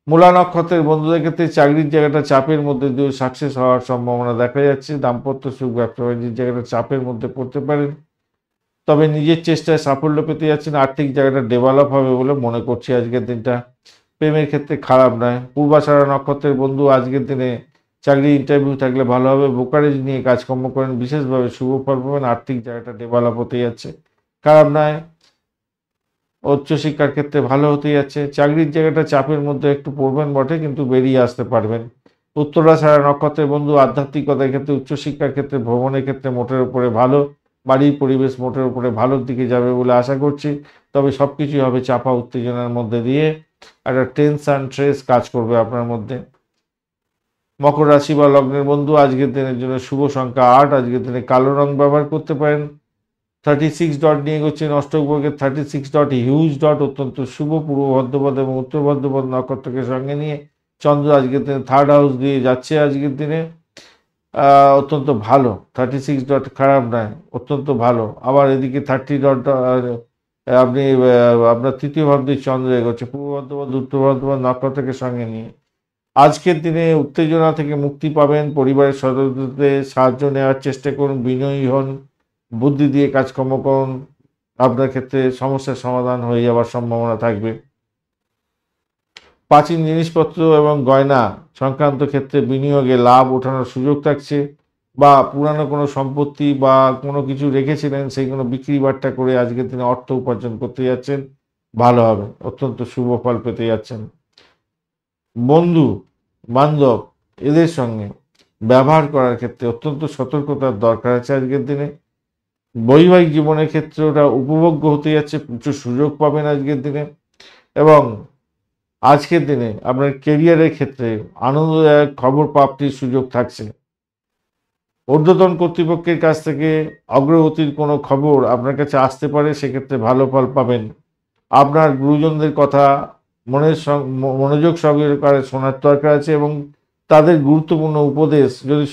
মূলা নক্ষত্রের বন্ধুদের ক্ষেত্রে চাকরির জায়গাটা চাপের মধ্যে দিয়ে সাকসেস হওয়ার সম্ভাবনা দেখা যাচ্ছে। দাম্পত্য সুখ, ব্যবসা বাণিজ্যের জায়গাটা চাপের মধ্যে পড়তে পারেন, তবে নিজের চেষ্টায় সাফল্য পেতে যাচ্ছেন, আর্থিক জায়গাটা ডেভেলপ হবে বলে মনে করছি আজকের দিনটা। প্রেমের ক্ষেত্রে খারাপ নয়। পূর্বাষাঢ়া নক্ষত্রের বন্ধু আজকের দিনে চাকরি ইন্টারভিউ থাকলে ভালো হবে, ব্রোকারেজ নিয়ে কাজকর্ম করেন, বিশেষভাবে শুভ ফল পাবেন, আর্থিক জায়গাটা ডেভেলপ হতে যাচ্ছে, খারাপ নয়। উচ্চশিক্ষার ক্ষেত্রে ভালো হতে যাচ্ছে। চাকরির জায়গাটা চাপের মধ্যে একটু পড়বেন বটে, কিন্তু বেরিয়ে আসতে পারবেন। উত্তরাষাঢ়া নক্ষত্রের বন্ধু আধ্যাত্মিকতার ক্ষেত্রে, উচ্চশিক্ষার ক্ষেত্রে, ভ্রমণের ক্ষেত্রে মোটের উপরে ভালো, বাড়ির পরিবেশ মোটের উপরে ভালোর দিকে যাবে বলে আশা করছি। তবে সব কিছুই হবে চাপা উত্তেজনার মধ্যে দিয়ে, একটা টেনশন স্ট্রেস কাজ করবে আপনার মধ্যে। মকর রাশি বা লগ্নের বন্ধু আজকের দিনের জন্য শুভ সংখ্যা 8। আজকের দিনে কালো রং ব্যবহার করতে পারেন। 36 ডট নিয়ে এগোচ্ছেন, অষ্টক বর্গের 36 ডট হিউজ ডট, অত্যন্ত শুভ। পূর্ব ভাদ্রপদ এবং উত্তর ভাদ্রপদ নক্ষত্রকে সঙ্গে নিয়ে চন্দ্র আজকের দিনে 3rd হাউস দিয়ে যাচ্ছে আজকের দিনে, অত্যন্ত ভালো। 36 ডট খারাপ নয়, অত্যন্ত ভালো। আবার এদিকে 30 ডট আপনি আপনার তৃতীয় ভাব দিয়ে চন্দ্র এগোচ্ছে পূর্ব ভাদ্রপদ উত্তর ভাদ্রপদ নক্ষত্রকে সঙ্গে নিয়ে। আজকের দিনে উত্তেজনা থেকে মুক্তি পাবেন, পরিবারের সদস্যদের সাহায্য নেওয়ার চেষ্টা করুন, বিনয়ী হন, বুদ্ধি দিয়ে কাজকর্ম করুন, আপনার ক্ষেত্রে সমস্যার সমাধান হয়ে যাওয়ার সম্ভাবনা থাকবে। প্রাচীন জিনিসপত্র এবং গয়না সংক্রান্ত ক্ষেত্রে বিনিয়োগে লাভ ওঠানোর সুযোগ থাকছে, বা পুরানো কোনো সম্পত্তি বা কোনো কিছু রেখেছিলেন সেইগুলো বিক্রি বাট্টা করে আজকের দিনে অর্থ উপার্জন করতে যাচ্ছেন, ভালো হবে, অত্যন্ত শুভ ফল পেতে যাচ্ছেন। বন্ধু বান্ধব এদের সঙ্গে ব্যবহার করার ক্ষেত্রে অত্যন্ত সতর্কতার দরকার আছে আজকের দিনে। বৈবাহিক জীবনের ক্ষেত্রে ওটা উপভোগ্য হতে যাচ্ছে, প্রচুর সুযোগ পাবেন আজকের দিনে। এবং আজকের দিনে আপনার কেরিয়ারের ক্ষেত্রে আনন্দদায়ক খবর প্রাপ্তির সুযোগ থাকছে। ঊর্ধ্বতন কর্তৃপক্ষের কাছ থেকে অগ্রগতির কোনো খবর আপনার কাছে আসতে পারে, সেক্ষেত্রে ভালো ফল পাবেন। আপনার গুরুজনদের কথা মনোযোগ সহকারে শোনার দরকার আছে এবং তাদের গুরুত্বপূর্ণ উপদেশ যদি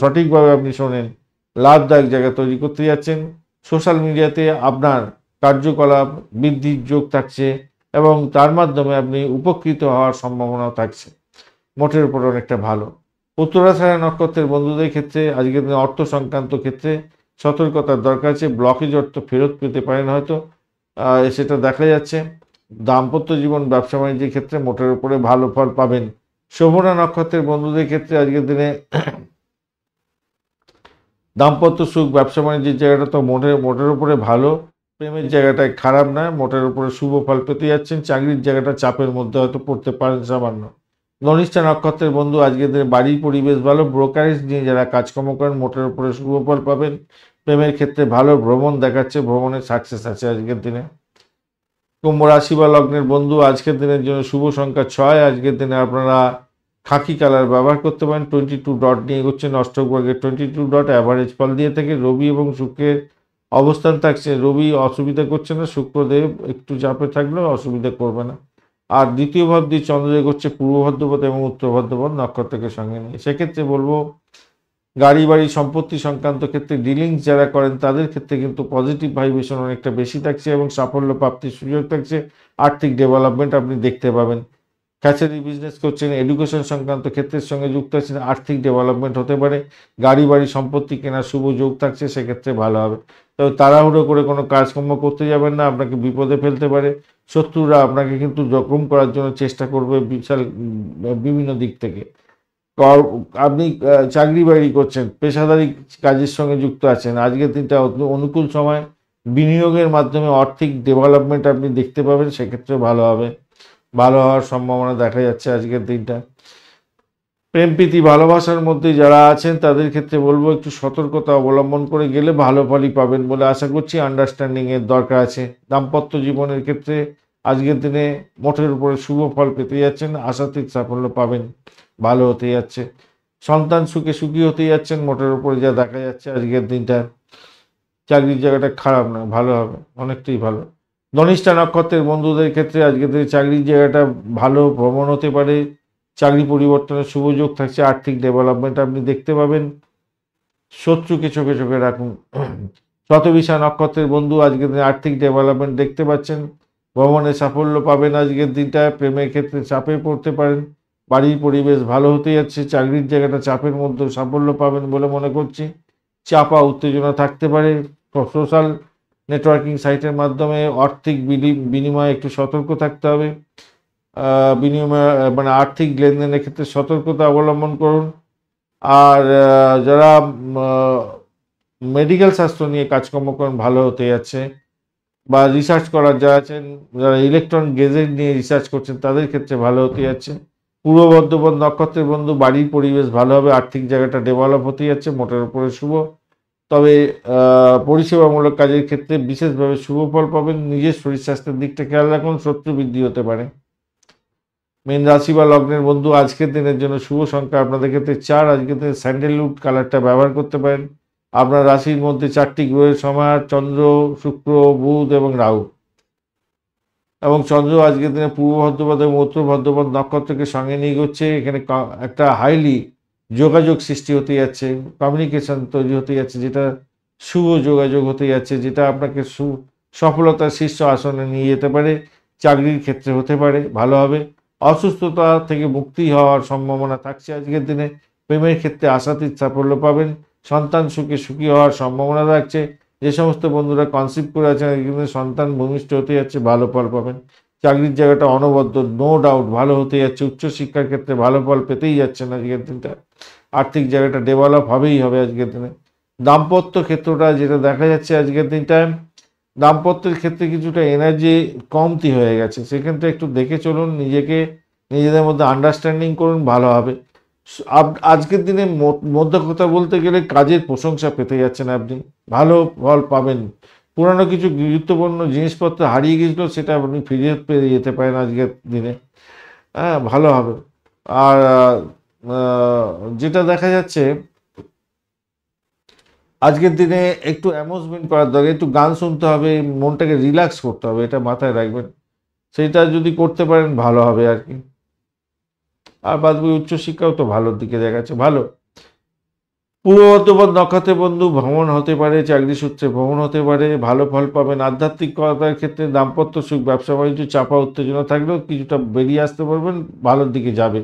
সঠিকভাবে আপনি শোনেন, লাভদায়ক জায়গা তৈরি করতে যাচ্ছেন। সোশ্যাল মিডিয়াতে আপনার কার্যকলাপ বৃদ্ধির যোগ থাকছে এবং তার মাধ্যমে আপনি উপকৃত হওয়ার সম্ভাবনাও থাকছে। মোটের উপর অনেকটা ভালো। উত্তরাষাঢ়া নক্ষত্রের বন্ধুদের ক্ষেত্রে আজকের দিনে অর্থ সংক্রান্ত ক্ষেত্রে সতর্কতার দরকার আছে। ব্লকেজ অর্থ ফেরত পেতে পারেন হয়তো, সেটা দেখা যাচ্ছে। দাম্পত্য জীবন ব্যবসা বাণিজ্যের ক্ষেত্রে মোটের উপরে ভালো ফল পাবেন। শোভনা নক্ষত্রের বন্ধুদের ক্ষেত্রে আজকের দিনে দাম্পত্য সুখ, ব্যবসা বাণিজ্যের জায়গাটা তো মোটের উপরে ভালো। প্রেমের জায়গাটায় খারাপ নয়, মোটের উপরে শুভ ফল পেতে যাচ্ছেন। চাকরির জায়গাটা চাপের মধ্যে হয়তো পড়তে পারেন সামান্য। ধনিষ্ঠা নক্ষত্রের বন্ধু আজকের দিনে বাড়ির পরিবেশ ভালো। ব্রোকারেজ নিয়ে যারা কাজকর্ম করেন মোটের উপরে শুভ ফল পাবেন। প্রেমের ক্ষেত্রে ভালো ভ্রমণ দেখাচ্ছে, ভ্রমণের সাকসেস আছে আজকের দিনে। কুম্ভ রাশি বা লগ্নের বন্ধু আজকের দিনের জন্য শুভ সংখ্যা 6। আজকের দিনে আপনারা খাকি কালার ব্যবহার করতে পারেন। 22 ডট নিয়ে এগোচ্ছেন। অষ্টক ভাগে 22 ডট অ্যাভারেজ ফল দিয়ে থেকে। রবি এবং শুক্রের অবস্থান থাকছে। রবি অসুবিধা করছে না, শুক্রদেব একটু চাপে থাকলেও অসুবিধা করবে না। আর দ্বিতীয় ভাব দিয়ে চন্দ্র এগোচ্ছে পূর্ব ভাদ্রপদ এবং উত্তর ভাদ্রপদ নক্ষত্রকে সঙ্গে নিয়ে। সেক্ষেত্রে বলবো গাড়ি বাড়ি সম্পত্তি সংক্রান্ত ক্ষেত্রে ডিলিংস যারা করেন তাদের ক্ষেত্রে কিন্তু পজিটিভ ভাইব্রেশন অনেকটা বেশি থাকছে এবং সাফল্য প্রাপ্তির সুযোগ থাকছে। আর্থিক ডেভেলপমেন্ট আপনি দেখতে পাবেন। কাছারি বিজনেস করছেন, এডুকেশন সংক্রান্ত ক্ষেত্রের সঙ্গে যুক্ত আছেন, আর্থিক ডেভেলপমেন্ট হতে পারে। গাড়ি বাড়ি সম্পত্তি কেনার শুভ যোগ থাকছে, সেক্ষেত্রে ভালো হবে। তবে তাড়াহুড়ো করে কোনো কাজকর্ম করতে যাবেন না, আপনাকে বিপদে ফেলতে পারে। শত্রুরা আপনাকে কিন্তু জখম করার জন্য চেষ্টা করবে বিভিন্ন দিক থেকে। আপনি চাকরি বাকরি করছেন, পেশাদারি কাজের সঙ্গে যুক্ত আছেন, আজকের দিনটা অনুকূল সময়। বিনিয়োগের মাধ্যমে আর্থিক ডেভেলপমেন্ট আপনি দেখতে পাবেন, সেক্ষেত্রে ভালো হবে। ভালো হওয়ার সম্ভাবনা দেখা যাচ্ছে আজকের দিনটা। প্রেম প্রীতি ভালোবাসার মধ্যে যারা আছেন তাদের ক্ষেত্রে বলবো একটু সতর্কতা অবলম্বন করে গেলে ভালো ফলই পাবেন বলে আশা করছি। আন্ডারস্ট্যান্ডিংয়ের দরকার আছে। দাম্পত্য জীবনের ক্ষেত্রে আজকের দিনে মোটের উপরে শুভ ফল পেতে যাচ্ছেন, আশাতীত সাফল্য পাবেন, ভালো হতে যাচ্ছে। সন্তান সুখে সুখী হতে যাচ্ছেন মোটের উপরে যা দেখা যাচ্ছে আজকের দিনটা। চাকরির জায়গাটা খারাপ না, ভালো হবে, অনেকটাই ভালো। ধনিষ্ঠা নক্ষত্রের বন্ধুদের ক্ষেত্রে আজকের দিনে চাকরির জায়গাটা ভালো, ভ্রমণ হতে পারে, চাকরি পরিবর্তনের শুভ যোগ থাকছে, আর্থিক ডেভেলপমেন্ট আপনি দেখতে পাবেন। শত্রুকে চোখে চোখে রাখুন। শতবিশা নক্ষত্রের বন্ধু আজকের দিনে আর্থিক ডেভেলপমেন্ট দেখতে পাচ্ছেন, ভ্রমণে সাফল্য পাবেন আজকের দিনটায়। প্রেমের ক্ষেত্রে চাপে পড়তে পারেন, বাড়ির পরিবেশ ভালো হতে যাচ্ছে, চাকরির জায়গাটা চাপের মধ্যে সাফল্য পাবেন বলে মনে করছি। চাপা উত্তেজনা থাকতে পারে। সোশ্যাল নেটওয়ার্কিং সাইটের মাধ্যমে আর্থিক বিনিময়ে একটু সতর্ক থাকতে হবে। বিনিময় মানে আর্থিক লেনদেনের ক্ষেত্রে সতর্কতা অবলম্বন করুন। আর যারা মেডিকেল স্বাস্থ্য নিয়ে কাজকর্ম করেন ভালো হতে যাচ্ছে, বা রিসার্চ করার যারা আছেন, যারা ইলেকট্রনিক গেজেট নিয়ে রিসার্চ করছেন তাদের ক্ষেত্রে ভালো হতে যাচ্ছে। পূর্ব বর্ধমান নক্ষত্রের বন্ধু বাড়ির পরিবেশ ভালো হবে, আর্থিক জায়গাটা ডেভেলপ হতে যাচ্ছে, মোটের উপরে শুভ। তবে পরিষেবামূলক কাজের ক্ষেত্রে বিশেষভাবে শুভ ফল পাবেন। নিজের শরীর স্বাস্থ্যের দিকটা খেয়াল রাখুন, শত্রু বৃদ্ধি হতে পারে। মীন রাশি বা লগ্নের বন্ধু আজকের দিনের জন্য শুভ সংখ্যা আপনাদের ক্ষেত্রে 4। আজকের দিনে স্যান্ডেলউড কালারটা ব্যবহার করতে পারেন। আপনার রাশির মধ্যে 4টি গ্রহের সমাহার চন্দ্র, শুক্র, বুধ এবং রাহু। এবং চন্দ্র আজকের দিনে পূর্ব ভাদ্রপদ এবং উত্তর ভাদ্রপদ নক্ষত্রকে সঙ্গে নিয়ে গচ্ছে। এখানে একটা হাইলি যোগাযোগ সৃষ্টি হতে যাচ্ছে, কমিউনিকেশন তৈরি হতে যাচ্ছে, যেটা শুভ যোগাযোগ হতে যাচ্ছে, যেটা আপনাকে সফলতার শীর্ষ আসনে নিয়ে যেতে পারে। চাকরির ক্ষেত্রে হতে পারে, ভালো হবে। অসুস্থতা থেকে মুক্তি হওয়ার সম্ভাবনা থাকছে আজকের দিনে। প্রেমের ক্ষেত্রে আশাতীত সাফল্য পাবেন। সন্তান সুখে সুখী হওয়ার সম্ভাবনা থাকছে। যে সমস্ত বন্ধুরা কনসিভ করে আছেন কিন্তু সন্তান ভূমিষ্ঠ হতে যাচ্ছে, ভালো ফল পাবেন। চাকরির জায়গাটা অনবদ্য, নো ডাউট ভালো হতে যাচ্ছে। উচ্চশিক্ষার ক্ষেত্রে ভালো ফল পেতেই যাচ্ছেন আজকের দিনটা। আর্থিক জায়গাটা ডেভেলপ হবেই হবে আজকের দিনে। দাম্পত্য ক্ষেত্রটা যেটা দেখা যাচ্ছে আজকের দিনটায়, দাম্পত্যের ক্ষেত্রে কিছুটা এনার্জি কমতি হয়ে গেছে, সেক্ষেত্রে একটু দেখে চলুন, নিজেদের মধ্যে আন্ডারস্ট্যান্ডিং করুন, ভালো হবে। আজকের দিনে মধ্য কথা বলতে গেলে কাজের প্রশংসা পেতে যাচ্ছেন আপনি, ভালো ফল পাবেন। পুরানো কিছু গুরুত্বপূর্ণ জিনিসপত্র হারিয়ে গেছিল, সেটা আপনি ফিরে পেয়ে যেতে পারেন আজকের দিনে। হ্যাঁ, ভালো হবে। আর যেটা দেখা যাচ্ছে আজকের দিনে একটু অ্যামুজমেন্ট করার দরকার, একটু গান শুনতে হবে, মনটাকে রিল্যাক্স করতে হবে, এটা মাথায় রাখবেন। সেইটা যদি করতে পারেন ভালো হবে আর কি। আর বাদ বাকি উচ্চশিক্ষাও তো ভালোর দিকে দেখাচ্ছে, ভালো। পূর্ব বর্ধমান নক্ষত্রের বন্ধু ভ্রমণ হতে পারে, চাকরি সূত্রে ভ্রমণ হতে পারে, ভালো ফল পাবেন। আধ্যাত্মিকতার ক্ষেত্রে দাম্পত্য সুখ, ব্যবসা বাণিজ্য চাপা উত্তেজনা থাকলেও কিছুটা বেরিয়ে আসতে পারবেন, ভালোর দিকে যাবে।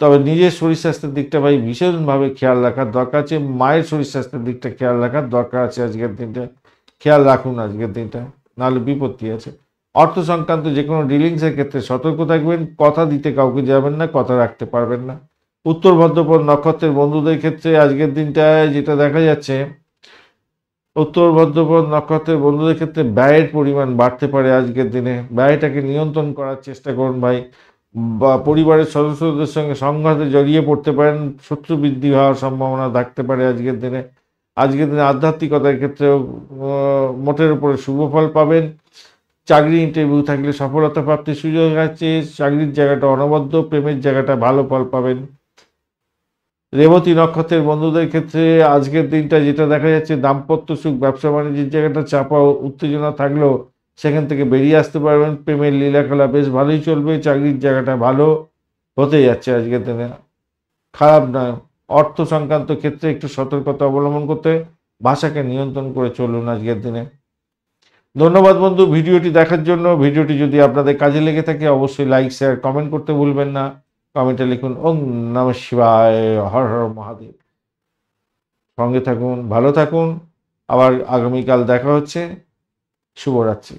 তবে নিজের শরীর স্বাস্থ্যের দিকটা ভাই ভীষণভাবে খেয়াল রাখার দরকার আছে, মায়ের শরীর স্বাস্থ্যের দিকটা খেয়াল রাখার দরকার আছে আজকের দিনটা। খেয়াল রাখুন আজকের দিনটা, নাহলে বিপত্তি আছে। অর্থ সংক্রান্ত যে কোনো ডিলিংসের ক্ষেত্রে সতর্ক থাকবেন, কথা দিতে কাউকে যাবেন না, কথা রাখতে পারবেন না। উত্তর ভদ্রপদ নক্ষত্রের বন্ধুদের ক্ষেত্রে আজকের দিনটায় যেটা দেখা যাচ্ছে, উত্তর ভদ্রপদ নক্ষত্রের বন্ধুদের ক্ষেত্রে ব্যয়ের পরিমাণ বাড়তে পারে আজকের দিনে। ব্যয়টাকে নিয়ন্ত্রণ করার চেষ্টা করুন ভাই। বা পরিবারের সদস্যদের সঙ্গে সংঘাতে জড়িয়ে পড়তে পারেন, শত্রু বৃদ্ধি হওয়ার সম্ভাবনা থাকতে পারে আজকের দিনে। আজকের দিনে আধ্যাত্মিকতার ক্ষেত্রেও মোটের উপরে শুভ ফল পাবেন। চাকরি ইন্টারভিউ থাকলে সফলতা প্রাপ্তির সুযোগ আছে, চাকরির জায়গাটা অনবদ্য, প্রেমের জায়গাটা ভালো ফল পাবেন। রেবতী নক্ষত্রের বন্ধুদের ক্ষেত্রে আজকের দিনটা যেটা দেখা যাচ্ছে, দাম্পত্য সুখ, ব্যবসা বাণিজ্যের জায়গাটা চাপা উত্তেজনা থাকলেও সেখান থেকে বেরিয়ে আসতে পারবেন। প্রেমের লীলাখেলা বেশ ভালোই চলবে, চাকরির জায়গাটা ভালো হতে যাচ্ছে আজকের দিনে, খারাপ নয়। অর্থ সংক্রান্ত ক্ষেত্রে একটু সতর্কতা অবলম্বন করতে, ভাষাকে নিয়ন্ত্রণ করে চলুন আজকের দিনে। ধন্যবাদ বন্ধু ভিডিওটি দেখার জন্য। ভিডিওটি যদি আপনাদের কাজে লেগে থাকে অবশ্যই লাইক, শেয়ার, কমেন্ট করতে ভুলবেন না। কমেন্টে লিখুন ওম নমঃ শিবায়, হর হর মহাদেব। সঙ্গে থাকুন, ভালো থাকুন। আবার আগামীকাল দেখা হচ্ছে। শুভরাত্রি।